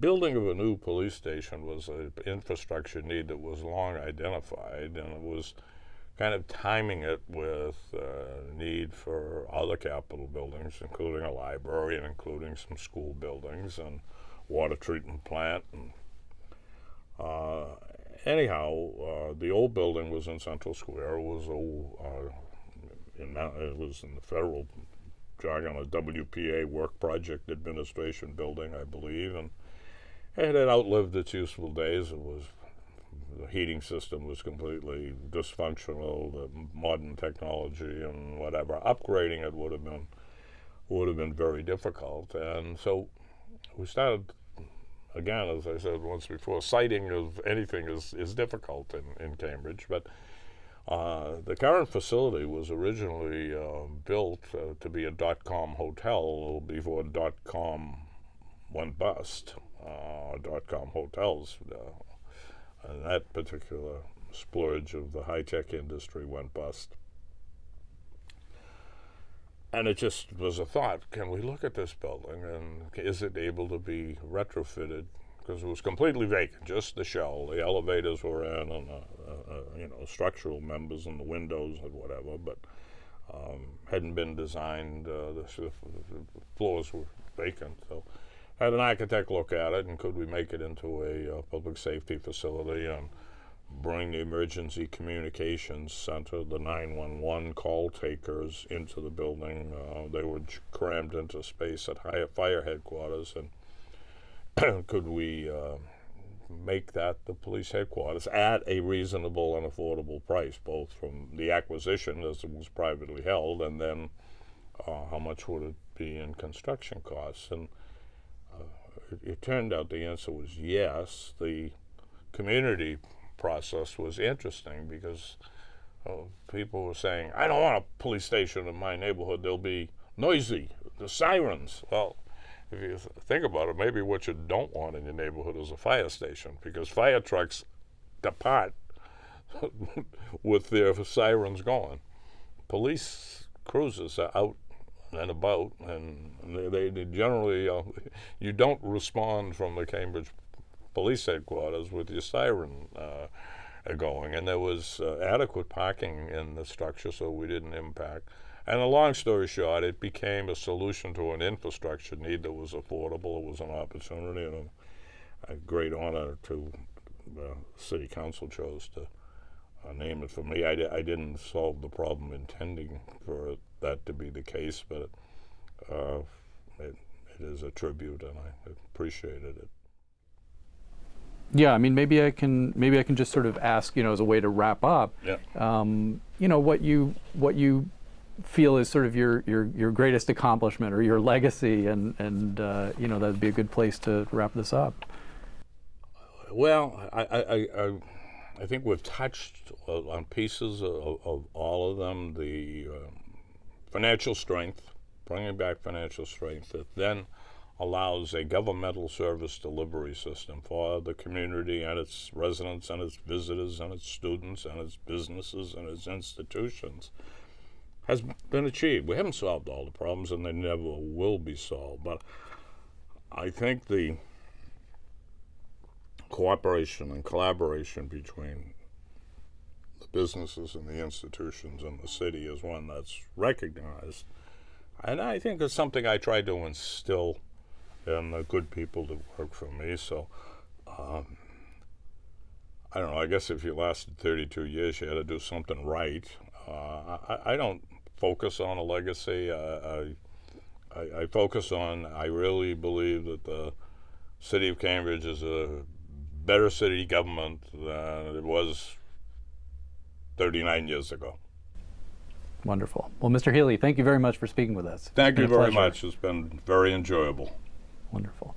building of a new police station was an infrastructure need that was long identified, and it was kind of timing it with need for other capital buildings, including a library and including some school buildings and water treatment plant. And anyhow, the old building was in Central Square. It was it was in the federal jargon, a WPA, Work Project Administration building, I believe, and it had outlived its useful days. The heating system was completely dysfunctional, the modern technology and whatever. Upgrading it would have been would have been very difficult. And so we started, again, as I said once before, siting of anything is difficult in Cambridge. But the current facility was originally built to be a .com hotel before .com went bust. .com hotels, and that particular splurge of the high-tech industry went bust. And it just was a thought, can we look at this building and is it able to be retrofitted? Because it was completely vacant, just the shell. The elevators were in and structural members in the windows and whatever, but hadn't been designed. The floors were vacant. So had an architect look at it, and could we make it into a public safety facility and bring the emergency communications center, the 911 call takers into the building. They were crammed into space at fire headquarters, and could we make that the police headquarters at a reasonable and affordable price, both from the acquisition, as it was privately held, and then how much would it be in construction costs? And it turned out the answer was yes. The community process was interesting because people were saying, I don't want a police station in my neighborhood, they'll be noisy, the sirens. Well, if you think about it, maybe what you don't want in your neighborhood is a fire station, because fire trucks depart with their sirens going. Police cruisers are out and about, and they generally, you don't respond from the Cambridge police headquarters with your siren going, and there was adequate parking in the structure, so we didn't impact. And a long story short, it became a solution to an infrastructure need that was affordable. It was an opportunity, and a great honor to the city council chose to name it for me. I didn't solve the problem intending for that to be the case, but it is a tribute, and I appreciated it. Yeah, I mean, maybe I can just sort of ask, as a way to wrap up, what you feel is sort of your greatest accomplishment or your legacy, and that'd be a good place to wrap this up. Well, I think we've touched on pieces of all of them. The financial strength, bringing back financial strength, that then allows a governmental service delivery system for the community and its residents and its visitors and its students and its businesses and its institutions, has been achieved. We haven't solved all the problems, and they never will be solved, but I think the cooperation and collaboration between the businesses and the institutions and the city is one that's recognized, and I think it's something I try to instill in the good people that work for me. So I don't know, I guess if you lasted 32 years, you had to do something right. I don't focus on a legacy. I focus on, I really believe that the city of Cambridge is a better city government than it was 39 years ago. Wonderful. Well, Mr. Healy, thank you very much for speaking with us. Thank you very much. It's been very enjoyable. Wonderful.